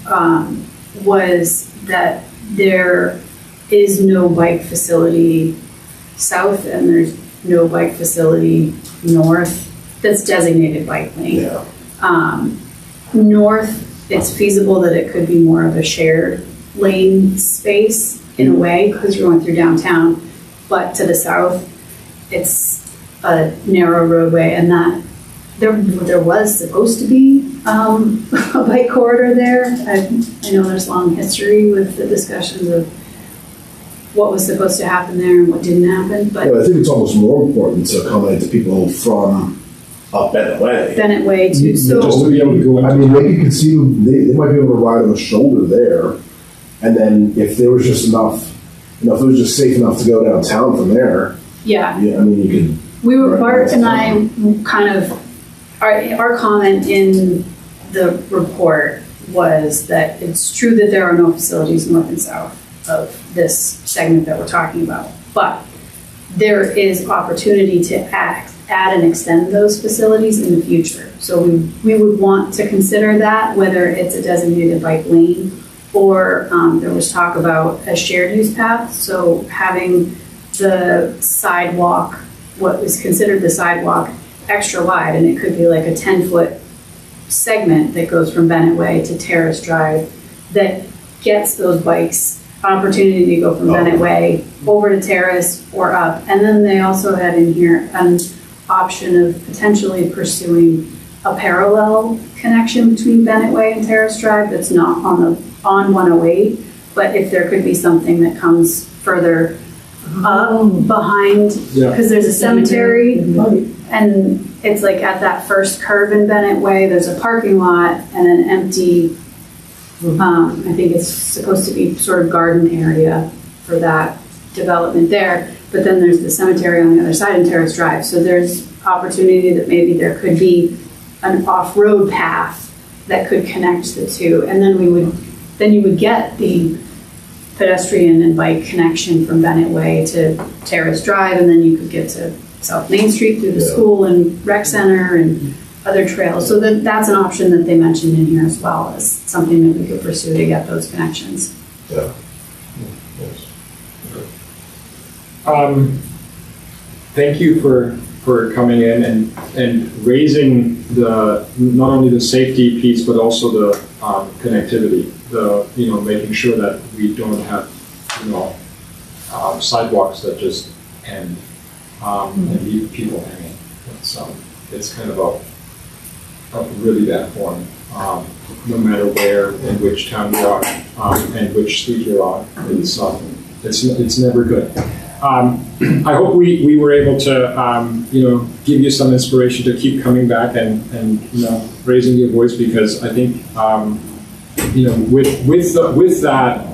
was that there is no bike facility south and there's no bike facility north that's designated bike lane. Yeah. North, it's feasible that it could be more of a shared lane space in a way because you're going through downtown, but to the south, it's a narrow roadway, and that there was supposed to be a bike corridor there. I know there's long history with the discussions of what was supposed to happen there and what didn't happen, but I think it's almost more important to accommodate the people from up Bennett Way. Bennett Way too. Just to be able to go I mean, they could conceive, they might be able to ride on the shoulder there, and then if there was just enough, if it was just safe enough to go downtown from there, yeah. I mean, you could. We were, Bart and I kind of, our comment in the report was that it's true that there are no facilities north and south of this segment that we're talking about, but there is opportunity to add and extend those facilities in the future. So we would want to consider that, whether it's a designated bike lane or there was talk about a shared use path. So having the sidewalk, what was considered the sidewalk, extra wide, and it could be like a 10-foot segment that goes from Bennett Way to Terrace Drive that gets those bikes opportunity to go from Bennett Way over to Terrace or up. And then they also had in here an option of potentially pursuing a parallel connection between Bennett Way and Terrace Drive that's not on 108, but if there could be something that comes further up behind, because there's a cemetery and it's like at that first curve in Bennett Way, there's a parking lot and an empty, I think it's supposed to be sort of garden area for that development there. But then there's the cemetery on the other side in Terrace Drive. So there's opportunity that maybe there could be an off-road path that could connect the two. And then you would get the pedestrian and bike connection from Bennett Way to Terrace Drive, and then you could get to South Main Street through the school and rec center and other trails. So that's an option that they mentioned in here as well as something that we could pursue to get those connections. Yeah. Thank you for coming in and raising not only the safety piece, but also the connectivity, making sure that we don't have, sidewalks that just end and leave people hanging. It's kind of a really bad form, no matter where, in which town you are, and which street you're on. It's never good. I hope we were able to, give you some inspiration to keep coming back and raising your voice, because I think, with that,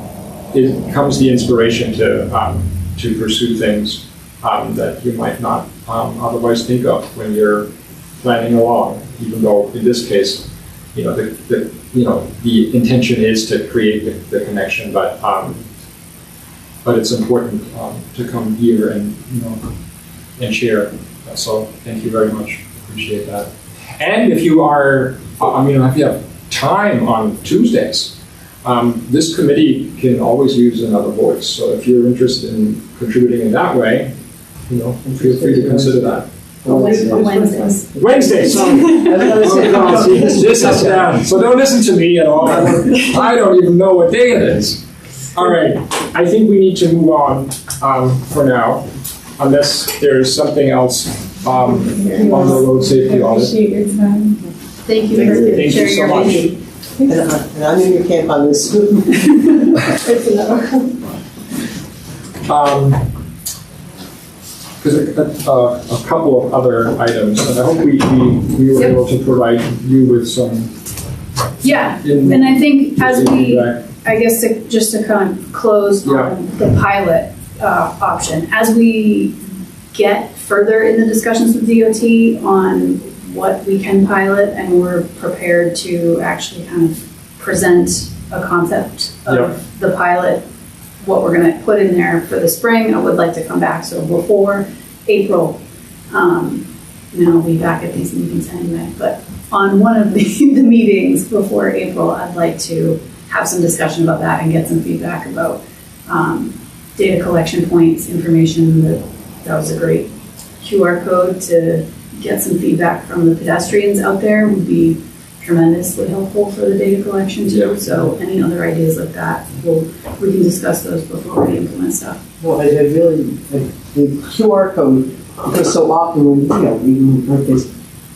it comes the inspiration to pursue things that you might not otherwise think of when you're planning along. Even though in this case, the intention is to create the connection, but it's important to come here and share. So thank you very much. Appreciate that. And if you are, if you have time on Tuesdays, this committee can always use another voice. So if you're interested in contributing in that way, feel free to consider that. Wednesdays. Wednesdays. This is down. So don't listen to me at all. I don't even know what day it is. All right. I think we need to move on for now, unless there's something else on the road safety audit. Appreciate your time. Thank you for Thank you so much. And I'm in your camp on this. Good to know. Because a couple of other items, and I hope we were able to provide you with some. Yeah, and I think as I guess just to kind of close on the pilot option, as we get further in the discussions with DOT on what we can pilot, and we're prepared to actually kind of present a concept of the pilot, what we're going to put in there for the spring, I would like to come back. So before April, I'll be back at these meetings anyway, but on one of the meetings before April, I'd like to have some discussion about that and get some feedback about data collection points, information. That was a great QR code to get some feedback from the pedestrians out there would be tremendously helpful for the data collection too. So any other ideas like that, we can discuss those before we implement stuff. Well, the QR code, because so often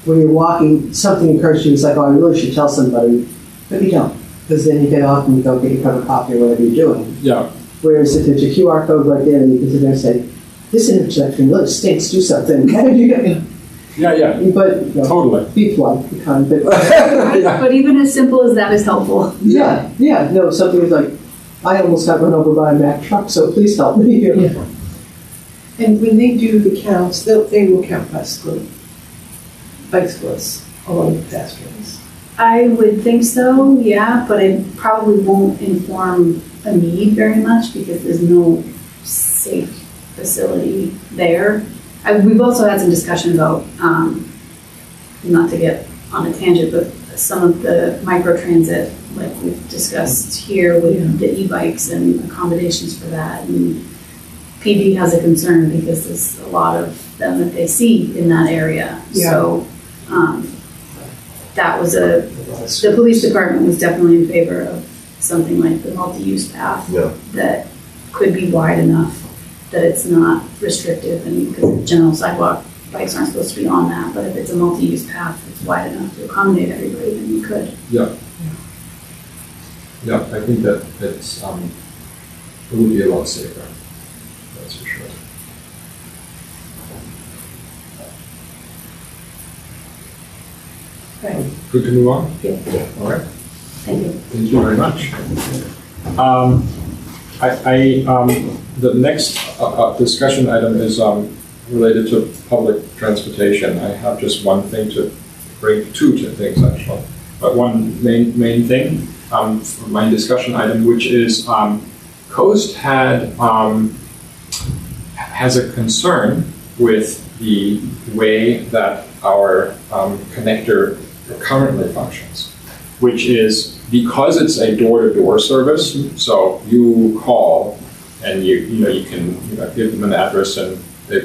when you're walking, something occurs to you, it's like, oh, I really should tell somebody, but you don't, because then you get off and you go get your cup of coffee or whatever you're doing. Yeah. Whereas if there's a QR code right there, you can sit there and say, this intersection really stinks, do something. How did you get? Yeah. But Totally. Be polite, be kind, but But even as simple as that is helpful. yeah. No, something like, I almost got run over by a Mack truck, so please help me here. Yeah. And when they do the counts, they will count bicyclists along the pedestrians. I would think so, yeah, but it probably won't inform a need very much because there's no safe facility there. We've also had some discussion about, not to get on a tangent, but some of the microtransit, like we've discussed here with the e-bikes and accommodations for that. And PD has a concern because there's a lot of them that they see in that area. Yeah. So that was the police department was definitely in favor of something like the multi-use path that could be wide enough that it's not restrictive, and because general sidewalk bikes aren't supposed to be on that, but if it's a multi-use path that's wide enough to accommodate everybody, then you could. Yeah, I think that it's it would be a lot safer. That's for sure. Right. Good to move on? Yeah. All right. Thank you. Thank you very much. The next discussion item is related to public transportation. I have just one thing to bring, two things actually, but one main thing, my discussion item, which is Coast has a concern with the way that our connector currently functions, which is because it's a door-to-door service, so you call and you can give them an address and they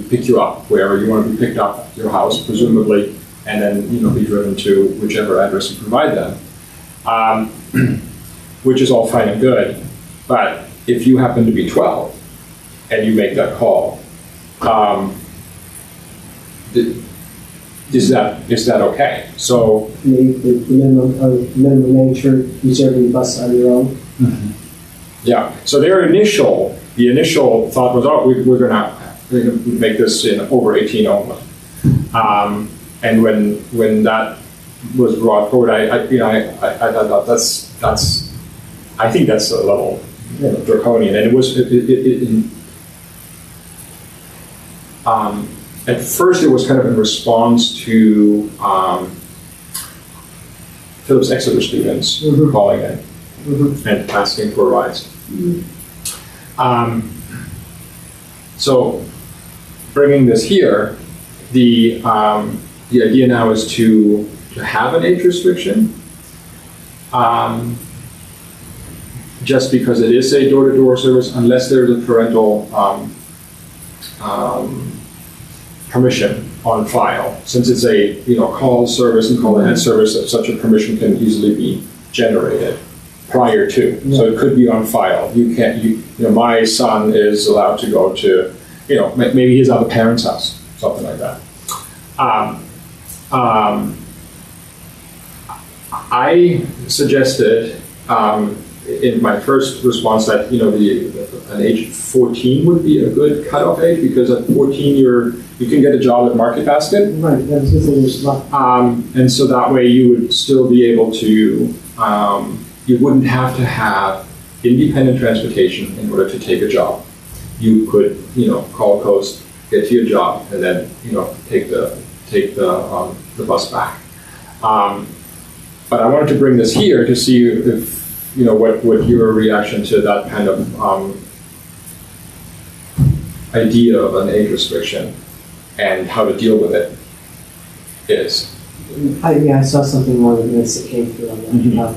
pick you up wherever you want to be picked up, your house presumably, and then be driven to whichever address you provide them, which is all fine and good. But if you happen to be 12 and you make that call, is that okay? So The minimum age for reserving the bus on your own. yeah. So the initial thought was, oh, we're gonna make this in over 18 only. And when that was brought forward, I thought I think that's a little draconian, and it was at first it was kind of in response to Phillips Exeter students calling in and asking for rides. So bringing this here, the idea now is to have an age restriction, just because it is a door-to-door service, unless there's a parental permission on file. Since it's a call service and call ahead service, that such a permission can easily be generated prior to. So it could be on file. You can't. My son is allowed to go to maybe his other parent's house, something like that. I suggested in my first response that an age of 14 would be a good cutoff age, because at 14 you can get a job at Market Basket. Right, that's the thing. And so that way you would still be able to, you wouldn't have to have independent transportation in order to take a job. You could, call Coast, get to your job, and then, take the bus back. But I wanted to bring this here to see if, what your reaction to that kind of idea of an age restriction and how to deal with it is. I saw something more than this that came through on that.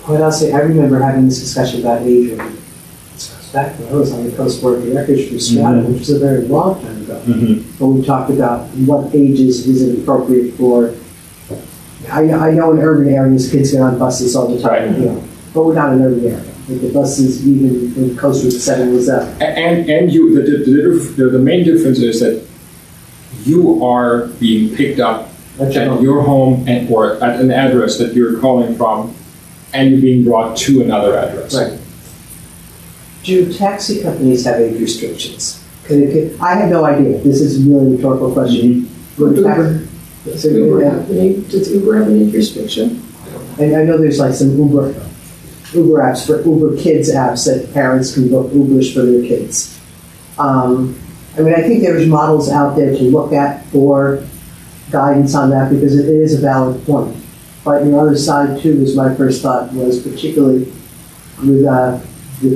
Quite honestly, I remember having this discussion about age range. Back when I was on the Coast Board of Directors for Stratton, which was a very long time ago. When we talked about what ages is it appropriate for. I know in urban areas kids get on buses all the time, but we're not in an urban area. Like the buses, even when Coast Route 7 was up. And the main difference is that you are being picked up at your home or at an address that you're calling from, and you're being brought to another address. Right. Do taxi companies have age restrictions? I have no idea. This is a really rhetorical question. Does Uber have an age restriction? And I know there's like some Uber apps for Uber Kids apps that parents can book Ubers for their kids. I think there's models out there to look at for guidance on that, because it is a valid point. But the other side too, is my first thought was, particularly with the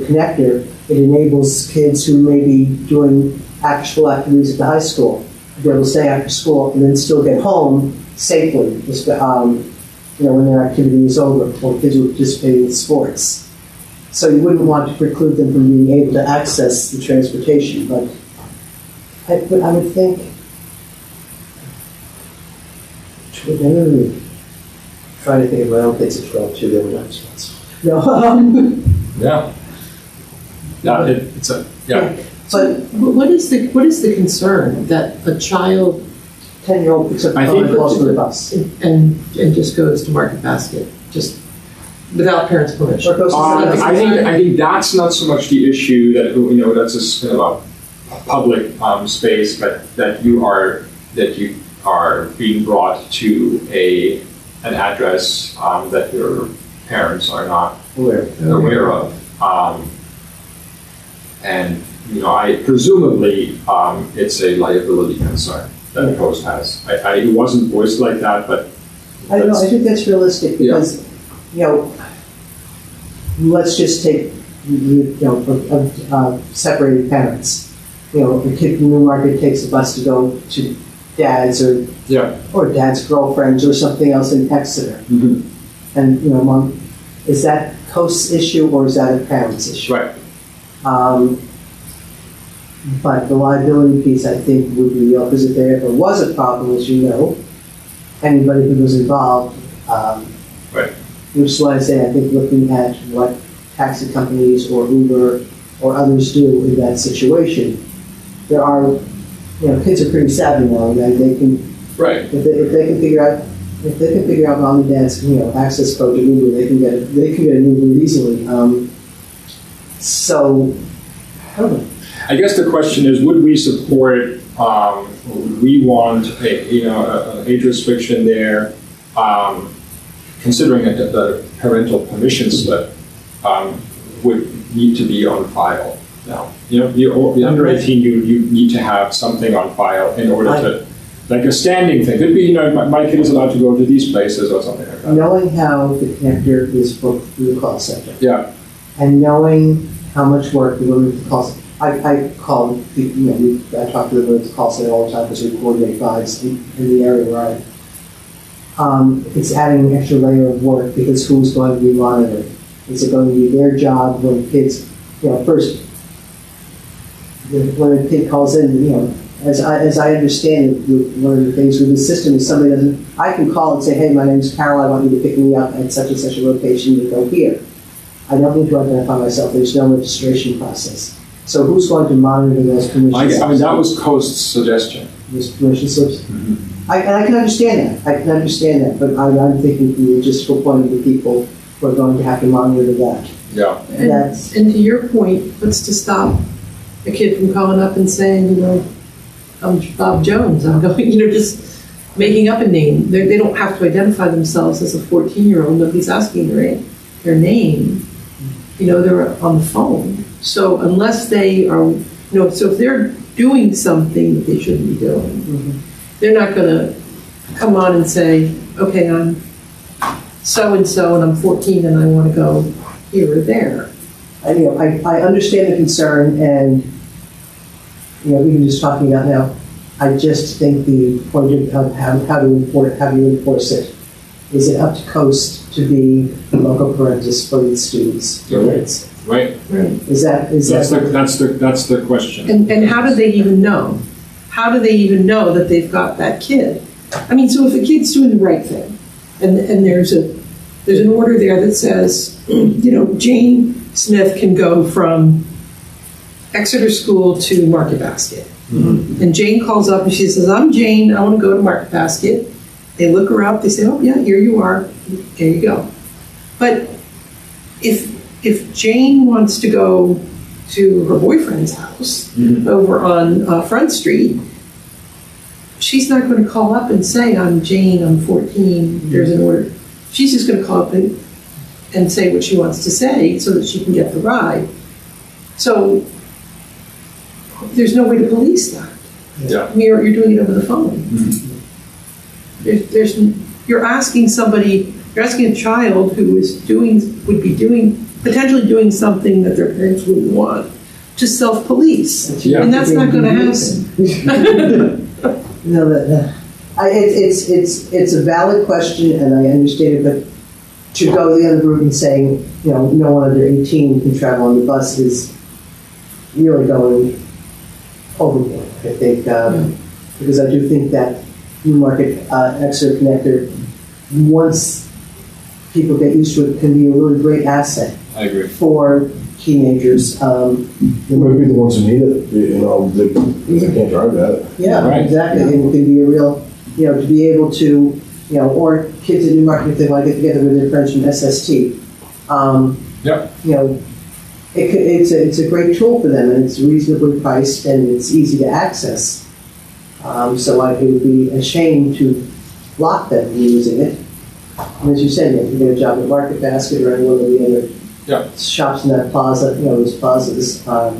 connector, it enables kids who may be doing after-school activities at the high school to be able to stay after school and then still get home safely, when their activity is over, or kids who are participating in sports. So you wouldn't want to preclude them from being able to access the transportation, but I would think, trying to think of my own kids at 12 too, they were not responsible. Yeah. But what is the concern that a child 10-year-old picks up the phone and calls for the bus and just goes to Market Basket just without parents' permission? I think that's not so much the issue that that's just kind of a public space, but that you are being brought to an address that your parents are not aware of. And I presumably it's a liability concern that Coast has. It wasn't voiced like that, but I think that's realistic, because let's just take separated parents. A kid from Newmarket takes a bus to go to dad's or dad's girlfriend's or something else in Exeter. And Mom, is that Coast's issue or is that a parent's issue? Right. But the liability piece, I think, would be real, because if there ever was a problem, as you know, anybody who was involved, Right. which is why I say I think looking at what taxi companies or Uber or others do in that situation, there are, kids are pretty savvy now, and they can, Right. if they can figure out mom and dad's, access code to Uber, they can get an Uber easily. So, I don't know. I guess the question is, would we support, would we want an age restriction there, considering that the parental permission slip would need to be on file now? The under 18, you need to have something on file in order to, like a standing thing. Could be, my kid is allowed to go to these places or something like that. Knowing how the connector is booked through the call center, Yeah. and knowing how much work the women at the call center, I call, I talk to the women at the call center all the time because we coordinate rides in the area where I am. It's adding an extra layer of work because who's going to be monitoring? Is it going to be their job when kids, first, when a kid calls in, as I understand it, one of the things with the system is somebody doesn't, I can call and say, hey, my name's Carol, I want you to pick me up at such and such a location to go here. I don't need to identify myself, there's no registration process. So who's going to monitor those permission slips? I mean, that was Coast's suggestion. Those permission slips? Mm-hmm. And I can understand that, but I'm thinking from the logistical point of the people who are going to have to monitor that. Yeah. And to your point, what's to stop a kid from calling up and saying, I'm Bob Jones, I'm going, just making up a name. They don't have to identify themselves as a 14-year-old. Nobody's asking their name. They're on the phone. So unless they are, so if they're doing something that they shouldn't be doing, they're not going to come on and say, okay, I'm so-and-so and I'm 14 and I want to go here or there. I understand the concern, and even just talking about now, I just think the point of how do you enforce it? Is it up to Coast to be the local parentis for the students? Right. Is that That's the question. And how do they even know? How do they even know that they've got that kid? I mean, so if a kid's doing the right thing, and there's an order there that says, Jane Smith can go from Exeter School to Market Basket. Mm-hmm. And Jane calls up and she says, I'm Jane, I want to go to Market Basket. They look her up, they say, oh yeah, here you are, there you go. But if Jane wants to go to her boyfriend's house over on Front Street, she's not going to call up and say, I'm Jane, I'm 14, there's an order. She's just going to call up and say what she wants to say so that she can get the ride. So there's no way to police that. Yeah. I mean, you're doing it over the phone. Mm-hmm. You're asking a child who would be potentially doing something that their parents wouldn't want to self-police. Yeah. And that's not going to happen. It's a valid question, and I understand it, but to go the other route and saying, no one under 18 can travel on the bus is really going overboard, I think, because I do think that Newmarket Exeter connector, once people get used to it, can be a really great asset. I agree. For teenagers. They might be the ones who need it, they can't drive that. Yeah, right. Exactly. Yeah. It can be a real, to be able to, or kids at Newmarket, if they want to get together with their friends from SST. It's a great tool for them, and it's reasonably priced, and it's easy to access. So it would be a shame to block them from using it. And as you said, you can get a job at Market Basket or any one of the other shops in that plaza, those plazas. I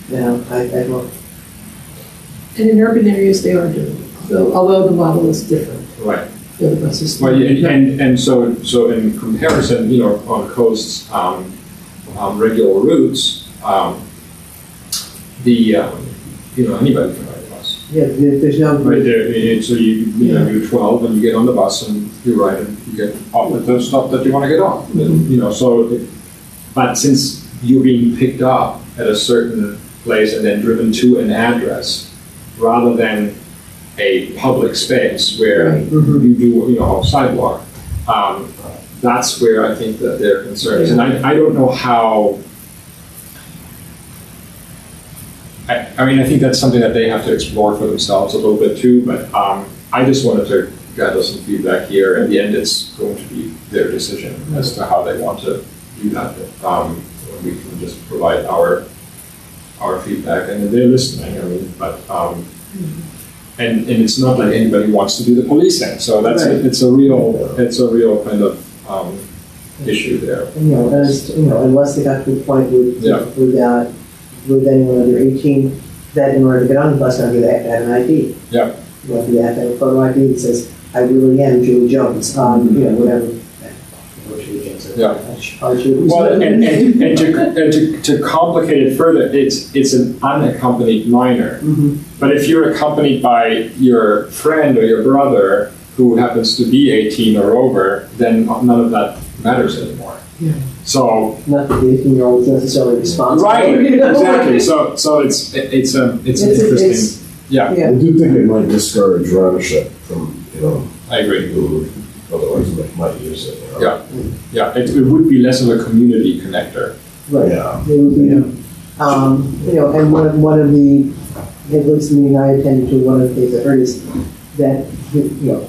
don't. And in urban areas, they are doing it. So, although the model is different. Right. The other buses. Well, and so in comparison, on Coast's regular routes, anybody can ride a bus. Yeah, there's no. Right there, so you're 12 and you get on the bus and you ride and you get off at the stop that you want to get off. Mm-hmm. But since you're being picked up at a certain place and then driven to an address, rather than a public space where Right. you do, a sidewalk. That's where I think that their concern is. And I don't know how, I mean, I think that's something that they have to explore for themselves a little bit too, but I just wanted to gather some feedback here. In the end, it's going to be their decision as to how they want to do that. We can just provide our feedback, and they're listening, I mean, but, and it's not like anybody wants to do the policing, so that's, Right. it's a real kind of issue there. And, unless they got to the point Yeah. with anyone under 18, that in order to get on the bus, now they have to have an ID. Yeah. You have to have a photo ID that says, I really am Julie Jones, whatever. Yeah. Well, and to complicate it further, it's an unaccompanied minor. Mhm. But if you're accompanied by your friend or your brother who happens to be 18 or over, then none of that matters anymore. Yeah. So Not that the 18-year-old is necessarily responsible. right, exactly. So it's an interesting. Yeah, Yeah. I do think it might discourage ridership from, I agree. people who otherwise might use it. Yeah, it would be less of a community connector. Right. Yeah. It would be, and one of the, at least the meeting I attended to, one of the things I heard is that,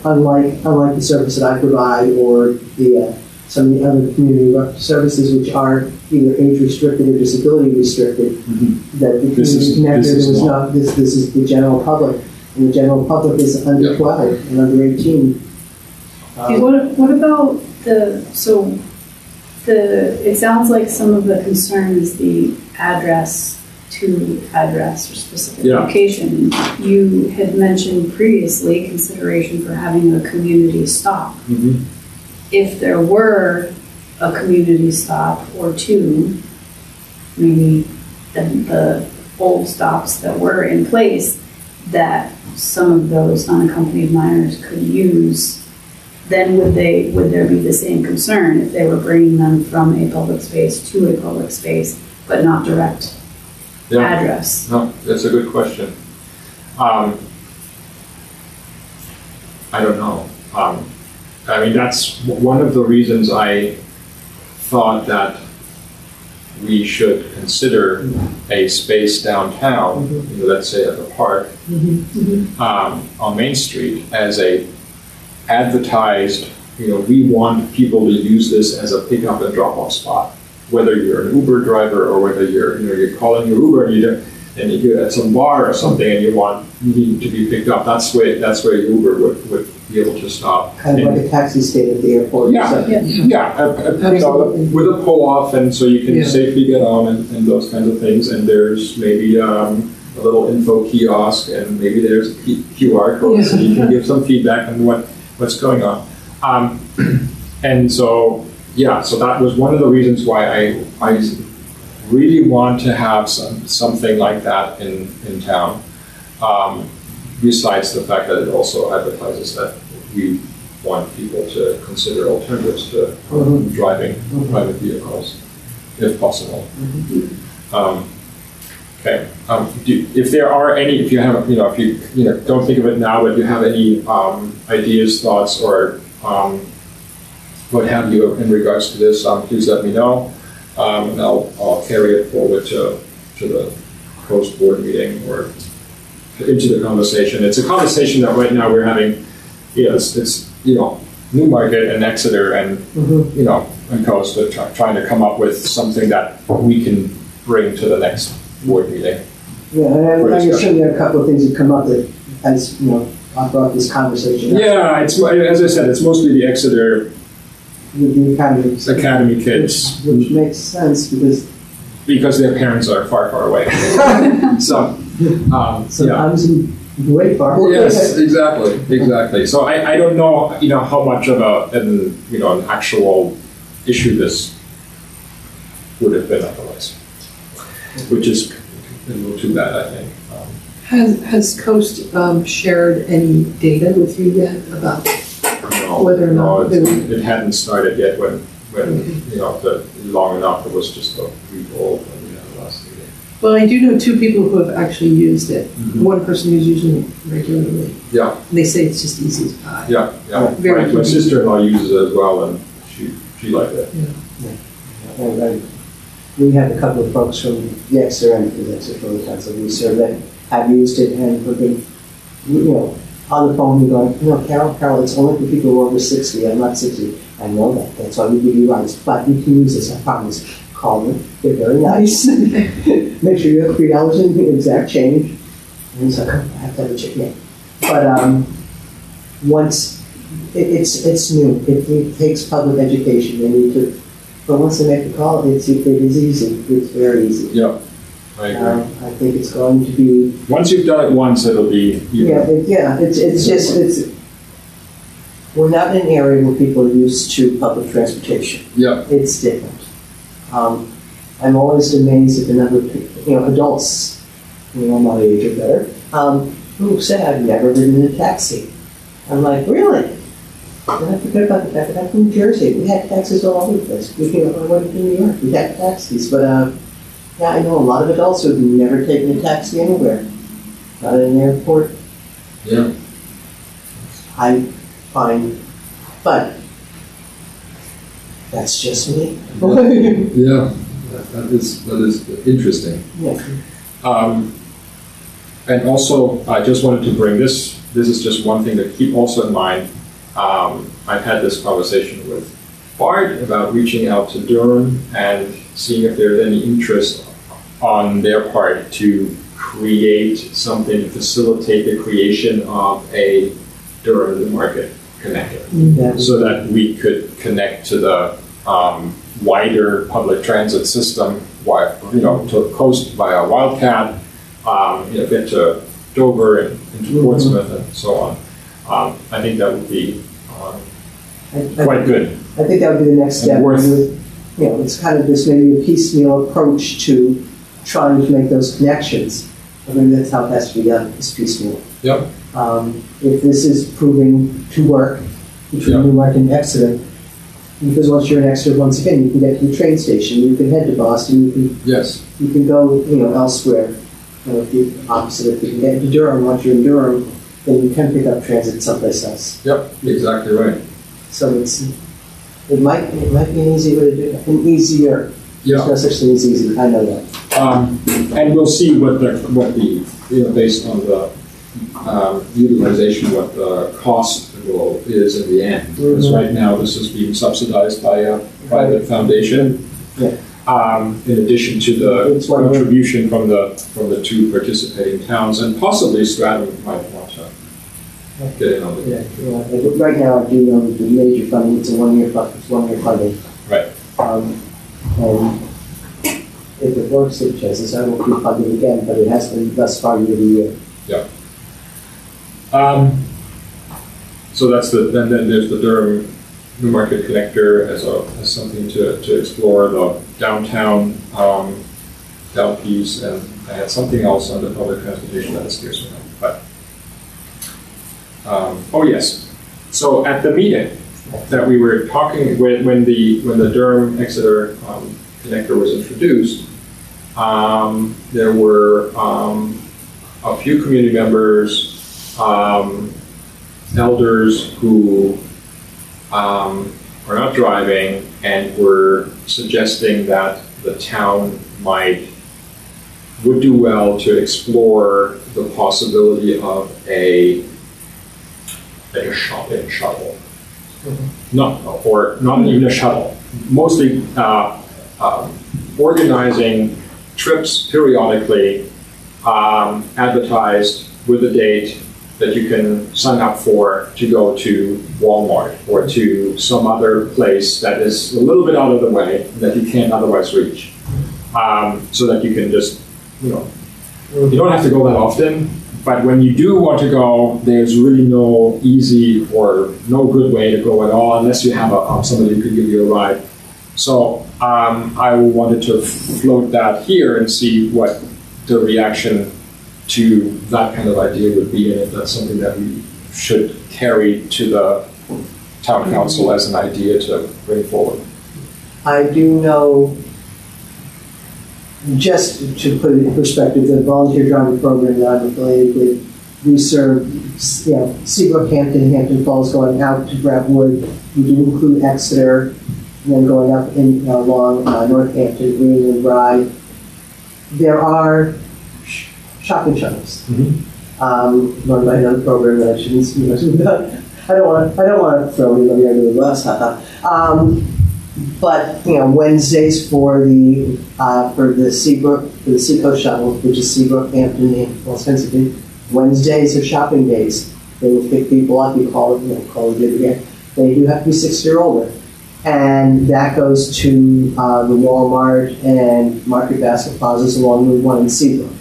unlike the service that I provide or the, some of the other community services which are either age restricted or disability restricted, that the This is- community this connector is was not. not, this is the general public, and the general public is under Yeah. 12 and under 18. What about it sounds like some of the concern is the address to address or specific Yeah. location. You had mentioned previously consideration for having a community stop. Mhm. If there were a community stop or two, maybe the old stops that were in place that some of those unaccompanied minors could use, then would there be the same concern if they were bringing them from a public space to a public space, but not direct address? No, that's a good question. I don't know. I mean, that's one of the reasons I thought that we should consider a space downtown, let's say at the park, on Main Street as a advertised, we want people to use this as a pick-up and drop-off spot. Whether you're an Uber driver or whether you're calling your Uber and you're at some bar or something and you need to be picked up, that's where Uber would be able to stop. Kind of like a taxi stand at the airport. Yeah, with a pull-off, and so you can safely get on and those kinds of things. And there's maybe a little info kiosk, and maybe there's QR codes, so you can give some feedback on what's going on. And so that was one of the reasons why I really want to have something like that in town. Besides the fact that it also advertises that we want people to consider alternatives to driving private vehicles, if possible. Okay. If there are any, if you have, if you don't think of it now, but you have any ideas, thoughts, or what have you in regards to this, please let me know, and I'll carry it forward to the post-board meeting or into the conversation. It's a conversation that right now we're having. It's Newmarket and Exeter and and Coast trying to come up with something that we can bring to the next board meeting. Yeah, and I assume there are a couple of things that come up that, as I brought this conversation up. Yeah, it's, as I said, it's mostly the Exeter The Academy kids, which makes sense because their parents are far, far away. So sometimes way far away. Yes, exactly. So I don't know, how much of an actual issue this would have been otherwise, which is a little too bad, I think. Has Coast shared any data with you yet about whether or not it hadn't started yet when when, long enough, it was just a week old when we had the last meeting. Well, I do know 2 people who have actually used it. One person who's using it regularly. Yeah. They say it's just easy as pie. Yeah. Very My sister-in-law uses it as well, and she liked it. And we have a couple of folks from the Exeter and the Exeter Road Council we serve that have used it and have been, on the phone, we're going, Carol, it's only for people who are over 60. I'm not 60. I know that. That's why we give you rights. But you can use this, I promise. Call them. They're very nice. Make sure you have $3 in the exact change. And he's like, I have to have a check in. But once, it's new. It takes public education. They need to, but once they make the call, it is easy. It's very easy. Yeah, I agree. I think it's going to be. Once you've done it once, it'll be. It's we're not in an area where people are used to public transportation. Yeah. It's different. I'm always amazed at the number of people, adults, my age or better, who say, I've never ridden in a taxi. I'm like, really? And I forget about the fact that I'm from New Jersey. We had taxis all over the place. We came up on to New York. We had taxis. But I know a lot of adults who have never taken a taxi anywhere. Not at an airport. Yeah. I find, but that's just me. Yeah, that is interesting. Yeah. And also, I just wanted to bring this is just one thing to keep also in mind. I've had this conversation with Bart about reaching out to Durham and seeing if there's any interest on their part to create something to facilitate the creation of a Durham Newmarket connector, so that we could connect to the wider public transit system, to the coast via Wildcat, get to Dover and into Portsmouth and so on. I think that would be quite good. I think that would be the next step. It's kind of this maybe a piecemeal approach to trying to make those connections. I mean, that's how it has to be done, is piecemeal. Yep. If this is proving to work between Newmarket and Exeter, because once you're in Exeter, once again, you can get to the train station, you can head to Boston, you can go, elsewhere. The opposite, if you can get into Durham, once you're in Durham, then you can pick up transit someplace else. Yep, exactly right. So it might be an easy way to do it, an easier. Yeah. There's no such thing as easy, I know that. And we'll see what the based on the utilization, what the cost is in the end. Because right now this is being subsidized by a private foundation. Yeah. In addition to the contribution from the 2 participating towns, and possibly Stratham might want to get in on it. Yeah. Right now, I do know the major funding. It's a one-year funding. Right. And if it works, it chances I will keep funding again, but it has been thus far year to year. Yeah. So that's then there's the Durham Newmarket connector as something to explore, the downtown down piece, and I had something else under public transportation that escapes me. But yes, so at the meeting that we were talking when the Durham Exeter connector was introduced, there were a few community members, elders who were not driving and were suggesting that the town would do well to explore the possibility of a shopping shuttle. Not even a shuttle. Mostly organizing trips periodically, advertised with a date that you can sign up for to go to Walmart or to some other place that is a little bit out of the way that you can't otherwise reach. So that you can just, you don't have to go that often, but when you do want to go, there's really no easy or no good way to go at all unless you have somebody who could give you a ride. So I wanted to float that here and see what the reaction to that kind of idea would be, and if that's something that we should carry to the town council as an idea to bring forward. I do know, just to put it in perspective, the volunteer driver program that I'm affiliated with, we serve, Seabrook, Hampton, Hampton Falls, going out to Brentwood. We do include Exeter, and then going up along Northampton, Green and Rye. There are shopping shuttles. Run by another program that I shouldn't speak about. I don't want to throw anybody under the bus. But Wednesdays for the Seacoast shuttle, which is Seabrook, Hampton, and Pennsylvania. Wednesdays are shopping days. They will pick people up. You call it again. They do have to be 60 or older, and that goes to the Walmart and Market Basket plazas along Route 1 in Seabrook.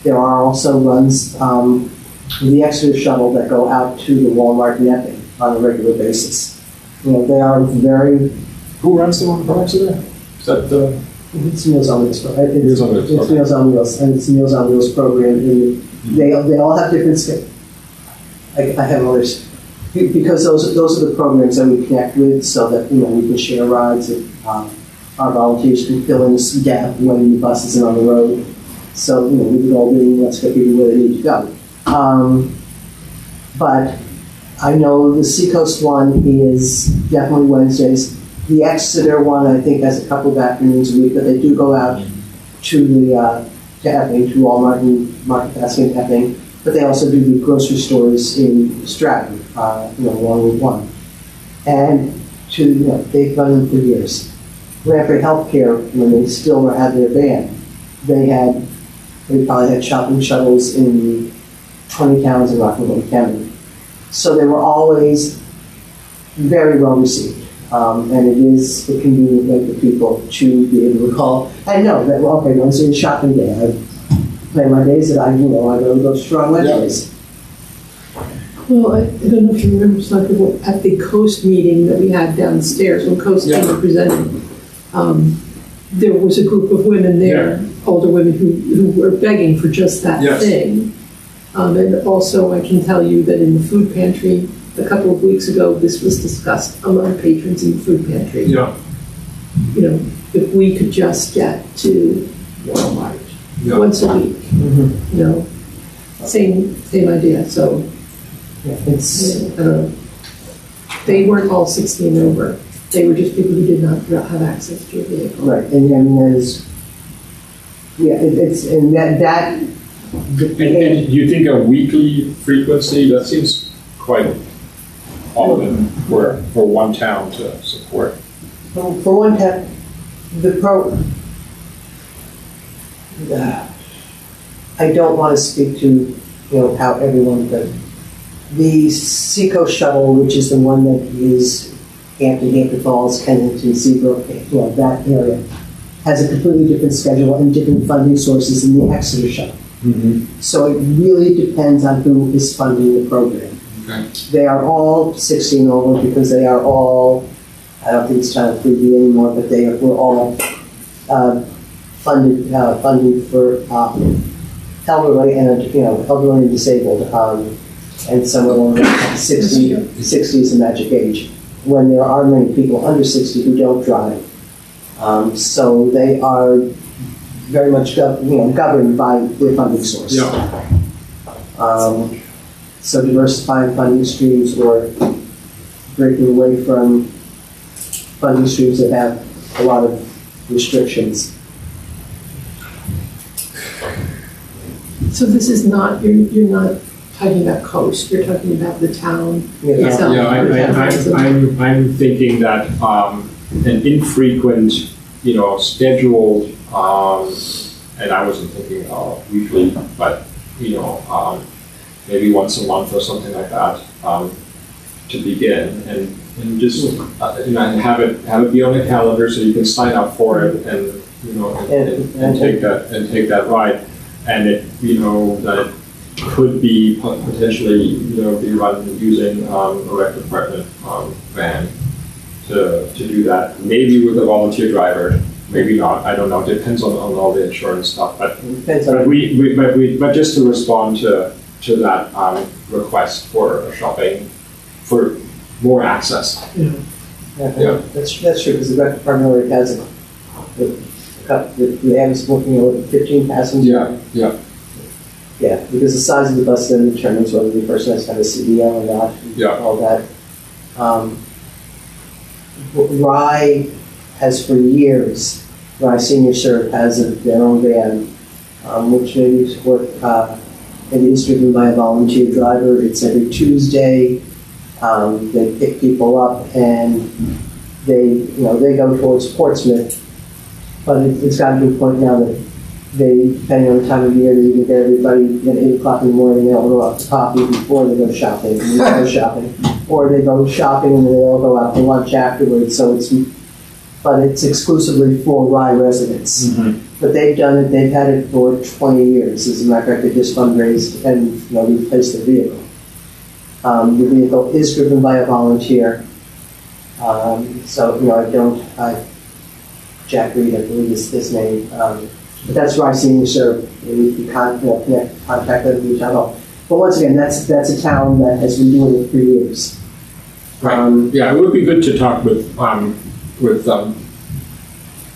There are also runs with the Exeter shuttle that go out to the Walmart in Epping on a regular basis. They are very. Who runs the one from Exeter? Is that the? It's Meals on Wheels. Meals on Wheels. It's Okay. Meals on Wheels, and it's a Meals on Wheels program. And they all have different skills. I have others because those are the programs that we connect with, so that we can share rides and our volunteers can fill in this gap when the bus isn't on the road. So we can all do let's get people where they need to go. But I know the Seacoast one is definitely Wednesdays. The Exeter one, I think, has a couple of afternoons a week, but they do go out to the to Epping, to Walmart and Market Basket in Epping. But they also do the grocery stores in Stratton, along Route 1. And they've done them for years. Ramford Healthcare, when they still had their van, they probably had shopping shuttles in 20 towns in Rockland County. So they were always very well received. And it is a convenient way for people to be able to call and know that, Wednesday is shopping day. I plan my days that I go strong Wednesdays. Well, I don't know if you remember something at the Coast meeting that we had downstairs when Coast came and presented. There was a group of women there, older women who were begging for just that thing. And also, I can tell you that in the food pantry a couple of weeks ago, this was discussed among patrons in the food pantry. Yeah. If we could just get to Walmart once a week, same idea. So It's I don't know. They weren't all 60 and over. They were just people who did not have access to a vehicle. right, and there's it's and that. And you think a weekly frequency, that seems quite often for one town to support. For one town, I don't want to speak to how everyone, but the Seacoast shuttle, which is the one that is Hampton Falls, Kennington, Seabrook, that area, has a completely different schedule and different funding sources than the Exeter shuttle. So it really depends on who is funding the program. Okay. They are all 60 and over because they are all, I don't think it's Title 3D anymore, but they were all funded for elderly and elderly and disabled, and some of them 60 is the magic age. When there are many people under 60 who don't drive, so they are very much governed by their funding source. So diversifying funding streams or breaking away from funding streams that have a lot of restrictions. So this is not, you're not talking about Coast, you're talking about the town itself. I'm thinking that an infrequent, scheduled, and I wasn't thinking weekly, but maybe once a month or something like that to begin, and just have it be on the calendar so you can sign up for it and take that ride, and it that it could be potentially be run using a rec department van to do that, maybe with a volunteer driver. Maybe not. I don't know. It depends on all the insurance stuff. But just to respond to that request for shopping, for more access. Yeah. That's true, because the rec department already has the Am's looking at 15 passengers. Yeah. Yeah, because the size of the bus then determines whether the person has to have a CDL or not, and Yeah. all that. Rye has for years, Rye Senior Serve has their own van, which they work, it is driven by a volunteer driver. It's every Tuesday. They pick people up and they go towards Portsmouth. But it's gotten to a point now that they, depending on the time of year, they even get everybody at 8 o'clock in the morning, they'll go out to coffee before they go shopping, and they go shopping. Or they go shopping and then they all go out to lunch afterwards, but it's exclusively for Rye residents. Mm-hmm. But they've done it, they've had it for 20 years. As a matter of fact, they just fundraised and replaced their vehicle. The vehicle is driven by a volunteer. Jack Reed, I believe is his name. But that's Rye Senior Serve. We contact them through town hall. But once again, that's a town that has been doing it for years. Right. Yeah, it would be good to talk with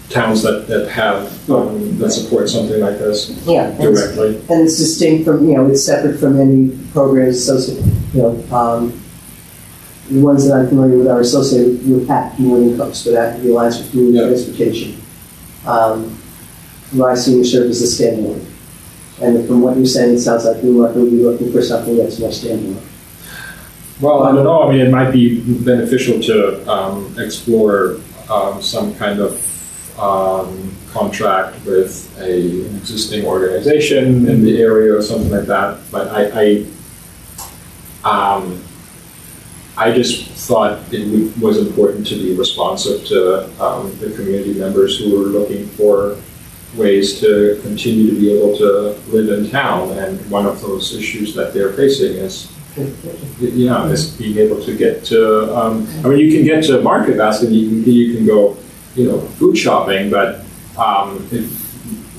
towns that have that support something like this directly. And it's distinct from, it's separate from any programs associated, the ones that I'm familiar with are associated with PAC, more than Cooks, but that the Alliance for Community Transportation. Rye Senior Serve is a standalone. And from what you're saying, it sounds like Newmarket would be looking for something that's more standalone. Well, I don't know. I mean, it might be beneficial to explore some kind of contract with an existing organization in the area or something like that. But I just thought it was important to be responsive to the community members who were looking for ways to continue to be able to live in town. And one of those issues that they're facing is being able to get to, you can get to Market Basket, you can go, food shopping, but if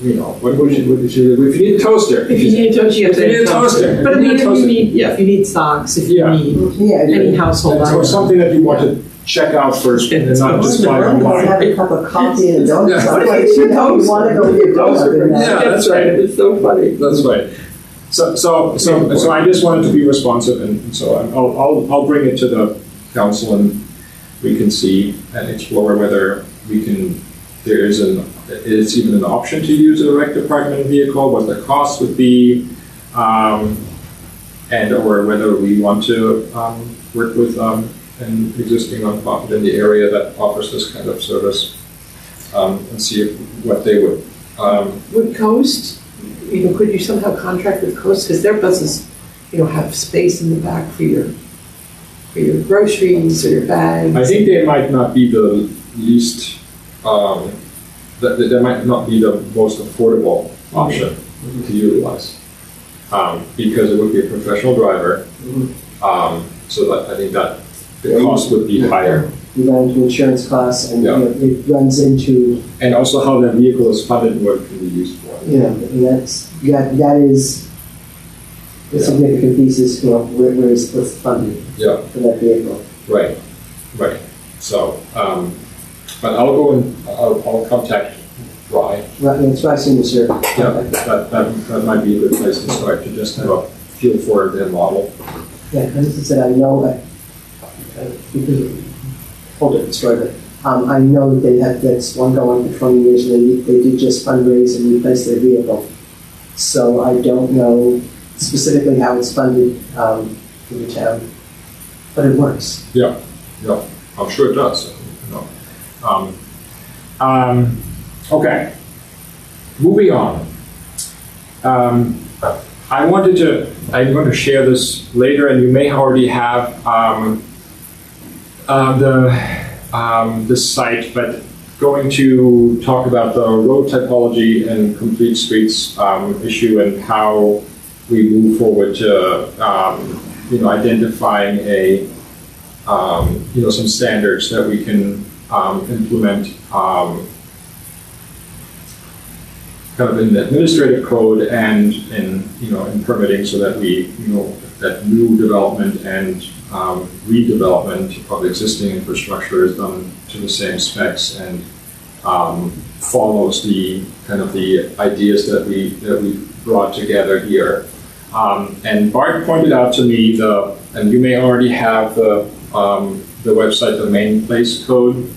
you need a toaster. If you need a toaster, you have to have a toaster. But if you need socks, if you need any household item. Or something that you want to check out first and then not just buy online. Have a cup of coffee and donuts. Yeah, You want to go get a donut. Yeah, that's right. It's so funny. That's right. So I just wanted to be responsive, and so I'll bring it to the council, and we can see and explore whether there is even an option to use a rec department vehicle, what the cost would be, and or whether we want to work with an existing nonprofit in the area that offers this kind of service, and see what they would. Would Coast, could you somehow contract with Coast, because their buses, have space in the back for your groceries or your bags? I think they might not be the least. That might not be the most affordable option to utilize, because it would be a professional driver. So that I think that the cost would be higher. You run into insurance costs, and it runs into. And also how that vehicle is funded and what it can be used for. And that is the significant piece is where is the funding for that vehicle. Right. So, but I'll go and I'll contact Rye. Right, it's Rye Senior Serve. Yeah, that might be a good place to start, to just have a feel for their model. Yeah, as I said, I know whole different story, but I know that they had this one going for 20 years, and they did just fundraise and replace their vehicle. So I don't know specifically how it's funded in the town, but it works. Yeah, I'm sure it does. Okay, moving on. I'm going to share this later, and you may already have this site, but going to talk about the road typology and complete streets issue, and how we move forward to identifying some standards that we can implement kind of in the administrative code and in permitting, so that we that new development and redevelopment of existing infrastructure is done to the same specs and follows the kind of the ideas that we brought together here. And Bart pointed out to me and you may already have the website domain place code.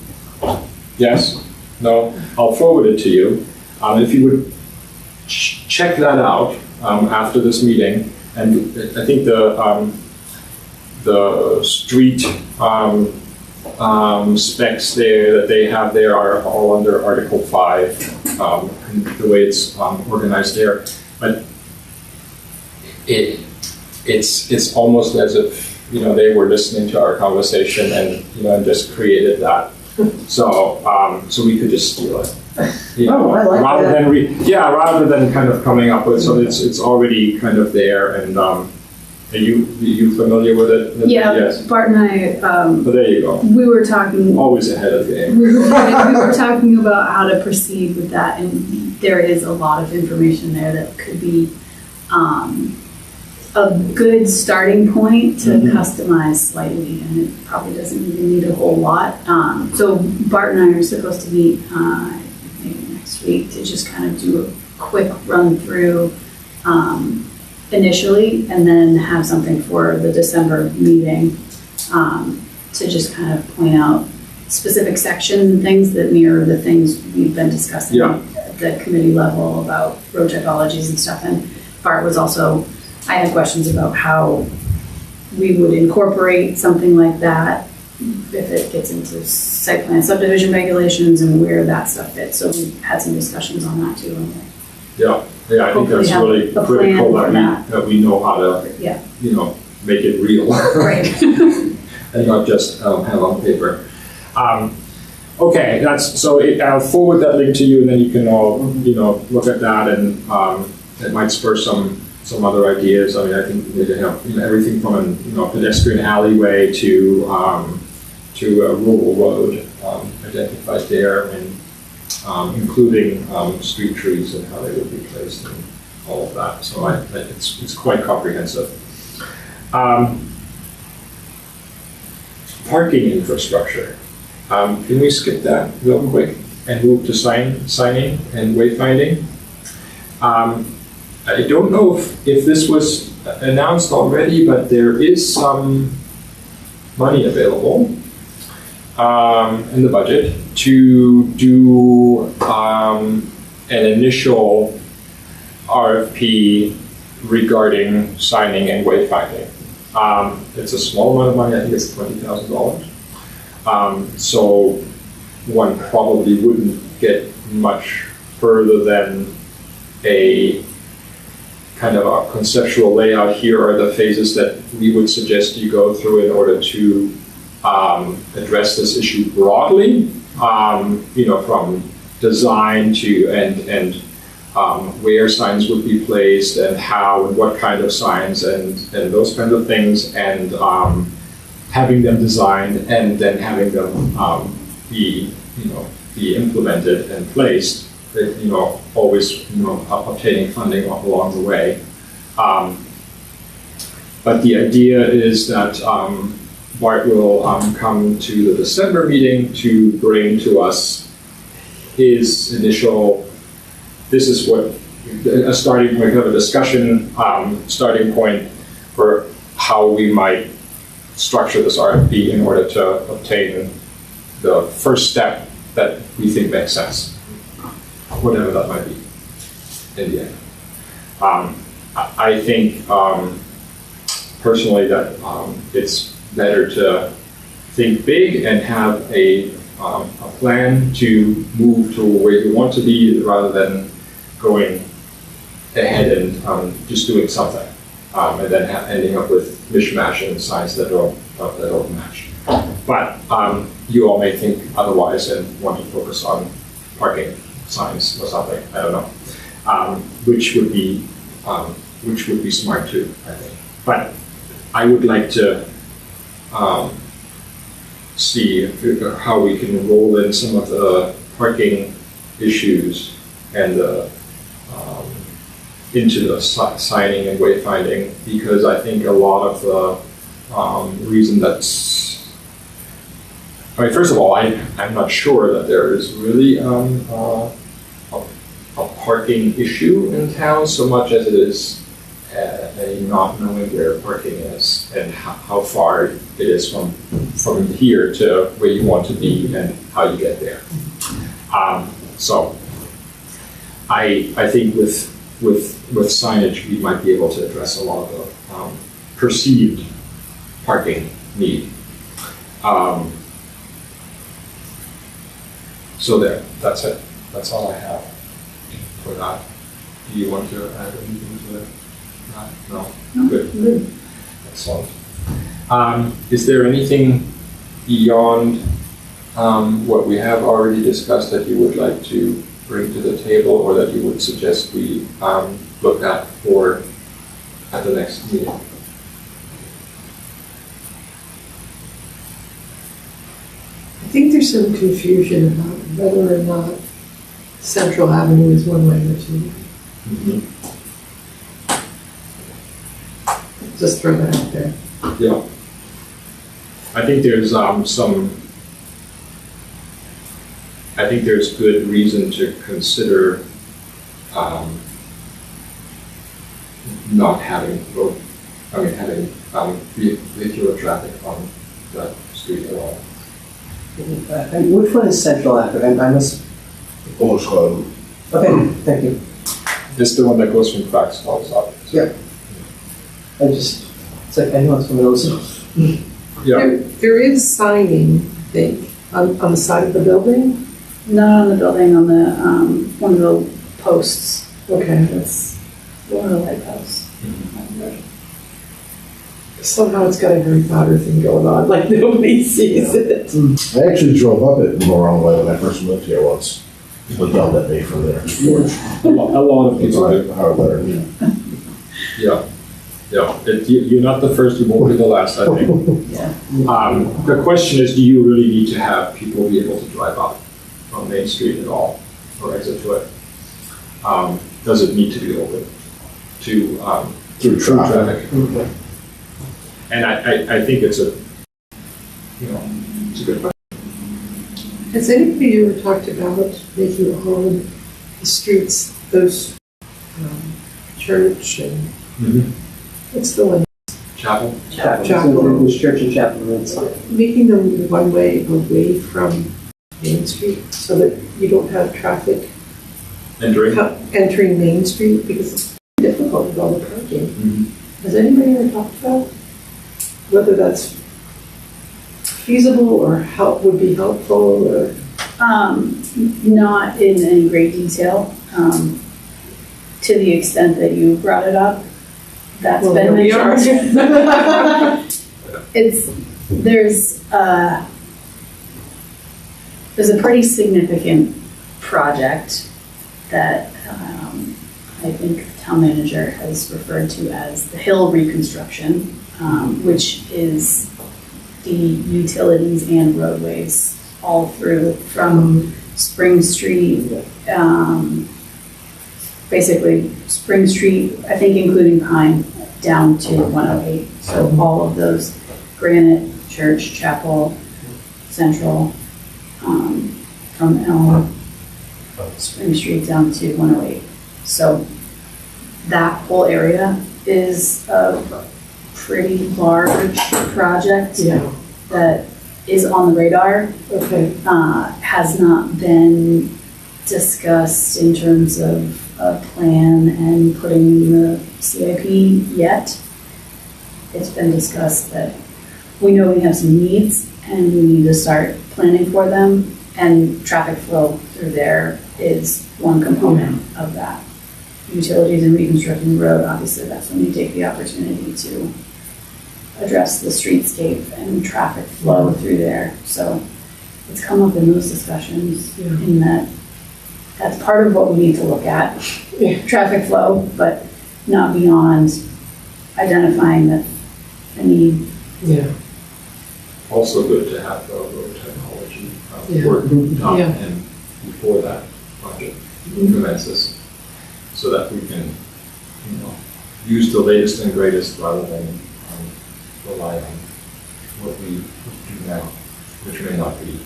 Yes? No? I'll forward it to you. If you would check that out after this meeting, and I think the street specs there that they have there are all under Article 5, and the way it's organized there. But it's almost as if they were listening to our conversation and and just created that. So we could just steal it. I like rather that. rather than kind of coming up with, so it's already kind of there. And are you familiar with it? Yeah, Yes. Bart and I, But there you go. we were talking. Always ahead of the game. We were talking about how to proceed with that, and there is a lot of information there that could be a good starting point to customize slightly, and it probably doesn't even need a whole lot. So Bart and I are supposed to meet maybe next week to just kind of do a quick run through initially, and then have something for the December meeting to just kind of point out specific section things that mirror the things we've been discussing at the committee level about road typologies and stuff. And Bart was also, I had questions about how we would incorporate something like that if it gets into site plan subdivision regulations and where that stuff fits. So we had some discussions on that too. Yeah, I think that's Hopefully really have a critical plan that we know how to make it real. Right. And not just have on paper. Okay, I'll forward that link to you, and then you can all look at that, and it might spur some other ideas. I mean, I think we have everything from a pedestrian alleyway to a rural road identified there, and including street trees and how they would be placed and all of that. So it's quite comprehensive. Parking infrastructure. Can we skip that real quick and move to signing and wayfinding? I don't know if this was announced already, but there is some money available in the budget to do an initial RFP regarding signing and wayfinding. It's a small amount of money, I think it's $20,000. So one probably wouldn't get much further than a kind of a conceptual layout. Here are the phases that we would suggest you go through in order to address this issue broadly, from design to and where signs would be placed and how and what kind of signs and those kind of things, and having them designed and then having them be implemented and placed. Always obtaining funding along the way. But the idea is that Bart will come to the December meeting to bring to us his initial, this is what, a starting point, kind of a discussion starting point for how we might structure this RFP in order to obtain the first step that we think makes sense, whatever that might be in the end. I think personally that it's better to think big and have a plan to move to where you want to be rather than going ahead and just doing something and then ending up with mishmash and signs that don't match. But you all may think otherwise and want to focus on parking signs or something. I don't know, which would be smart too, I think. But I would like to see how we can roll in some of the parking issues and the into the signing and wayfinding, because I think a lot of the reason that's, I mean, first of all, I'm not sure that there is really a parking issue in town so much as it is a not knowing where parking is and how far it is from here to where you want to be and how you get there. So I think with signage, we might be able to address a lot of the perceived parking need. So that's it. That's all I have for that. Do you want to add anything to that? No? Good. Excellent. Is there anything beyond what we have already discussed that you would like to bring to the table, or that you would suggest we look at the next meeting? I think there's some confusion about whether or not Central Avenue is one way or two. Mm-hmm. Just throw that out there. Yeah. I think there's I think there's good reason to consider not having vehicular traffic on that street at all. And which one is Central Avenue? I must. Polish Club. Okay, thank you. This is the one that goes from Fox Falls up. Yeah. It's like, I know it's one of those. Yeah. There is signing, I think, on the side of the building. Not on the building, on the, one of the posts. Okay. It's one of the light posts. Somehow it's got a Harry Potter thing going on, like nobody sees it. I actually drove up it the wrong way when I first moved here once. People yelled at me from there. A lot of It's people like do. how better. Yeah. Yeah. You're not the first, you won't be the last, I think. Yeah. The question is, do you really need to have people be able to drive up on Main Street at all, or exit to it? Does it need to be open to Through traffic. And I think it's a good question. Has anybody ever talked about making all of the streets, those church and what's the one? Chapel? Chapel. There's church and chapel on that side. Making them one way away from Main Street so that you don't have traffic entering Main Street, because it's difficult with all the parking. Has anybody ever talked about whether that's feasible or would be helpful, or? Not in any great detail. To the extent that you brought it up, that's been mentioned. There's a pretty significant project that I think the town manager has referred to as the hill reconstruction, which is the utilities and roadways all through from Spring Street, basically Spring Street, I think including Pine, down to 108. So all of those, Granite, Church, Chapel, Central, from Elm, Spring Street down to 108. So that whole area is a pretty large project that is on the radar. Okay. Has not been discussed in terms of a plan and putting in the CIP yet. It's been discussed that we know we have some needs and we need to start planning for them, and traffic flow through there is one component of that. Utilities and reconstructing the road, obviously that's when you take the opportunity to address the streetscape and traffic flow through there. So it's come up in those discussions in that's part of what we need to look at, traffic flow, but not beyond identifying that a need. Yeah. Also good to have the road typology work done and before that project commences, so that we can use the latest and greatest rather than rely on what we do now, which may not be,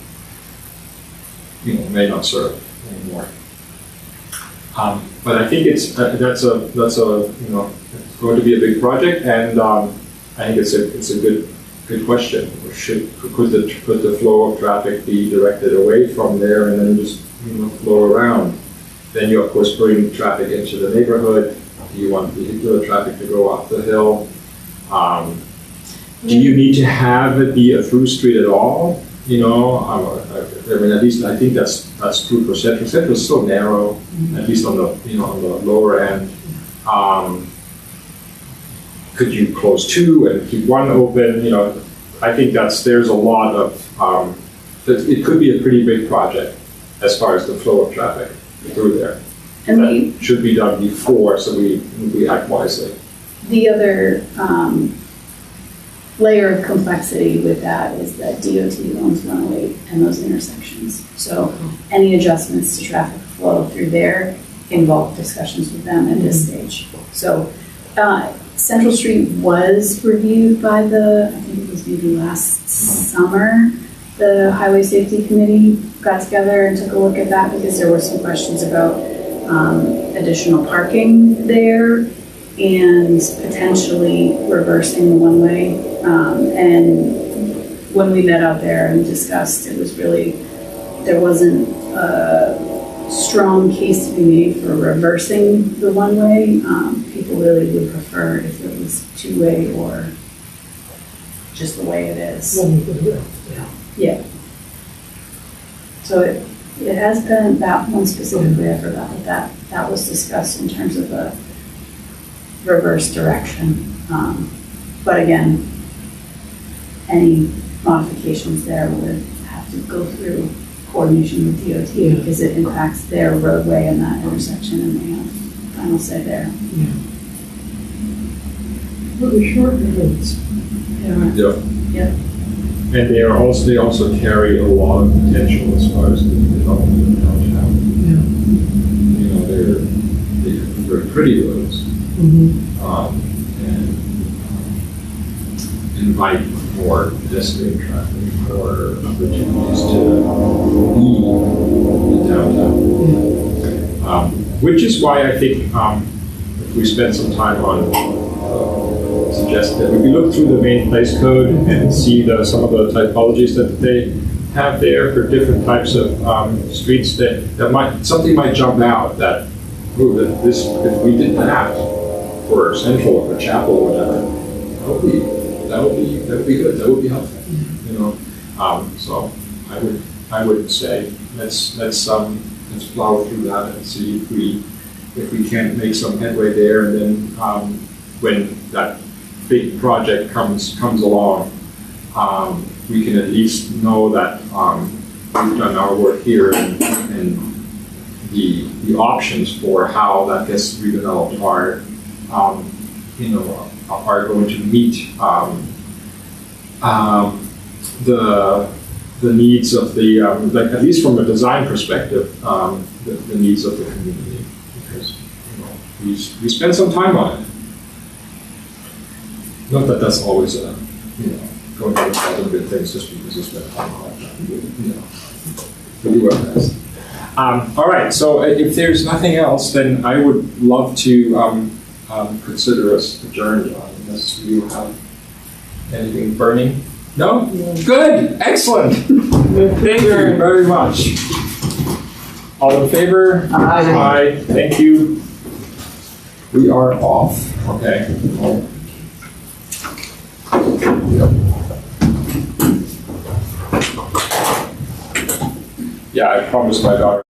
may not serve anymore. But I think it's it's going to be a big project, and I think it's a good question. Could the flow of traffic be directed away from there and then just flow around? Then you of course bring traffic into the neighborhood. Do you want vehicular traffic to go up the hill? Do you need to have it be a through street at all? I mean, at least I think that's true for Central. Central is so narrow, at least on the on the lower end. Could you close two and keep one open? I think there's a lot of it could be a pretty big project as far as the flow of traffic through there. And that should be done before, so we act wisely. The other layer of complexity with that is that DOT owns 108 and those intersections. So any adjustments to traffic flow through there involve discussions with them at this stage. So Central Street was reviewed by I think it was maybe last summer. The Highway Safety Committee got together and took a look at that because there were some questions about additional parking there and potentially reversing the one-way. And when we met out there and discussed, it was really, there wasn't a strong case to be made for reversing the one-way. People really would prefer if it was two-way or just the way it is. Yeah. So it has been, that one specifically, I forgot that was discussed in terms of a reverse direction. But again, any modifications there would have to go through coordination with DOT because it impacts their roadway in that intersection and they have final say there. Yeah. Well, the short roads. Yeah. And they also carry a lot of potential as far as the development of downtown. Yeah. They're pretty roads. And invite more pedestrian traffic, more opportunities to be in downtown. Which is why I think if we spend some time on suggest that if we look through the main place code and see some of the typologies that they have there for different types of streets, that something might jump out that if we did that for Central or for Chapel or whatever, that would be good. That would be helpful. So I would say let's plow through that and see if we can't make some headway there, and then when that big project comes along, we can at least know that we've done our work here, and the options for how that gets redeveloped are going to meet the needs of the like, at least from a design perspective, the needs of the community, because we spend some time on it. Not that that's always going to result in good things just because you spend time on it. We do our best. All right, so if there's nothing else, then I would love to consider us adjourned, unless you have anything burning. No? Good, excellent. Thank you very much. All in favor? Aye. Thank you. We are off. Okay. Yeah, I promised my daughter.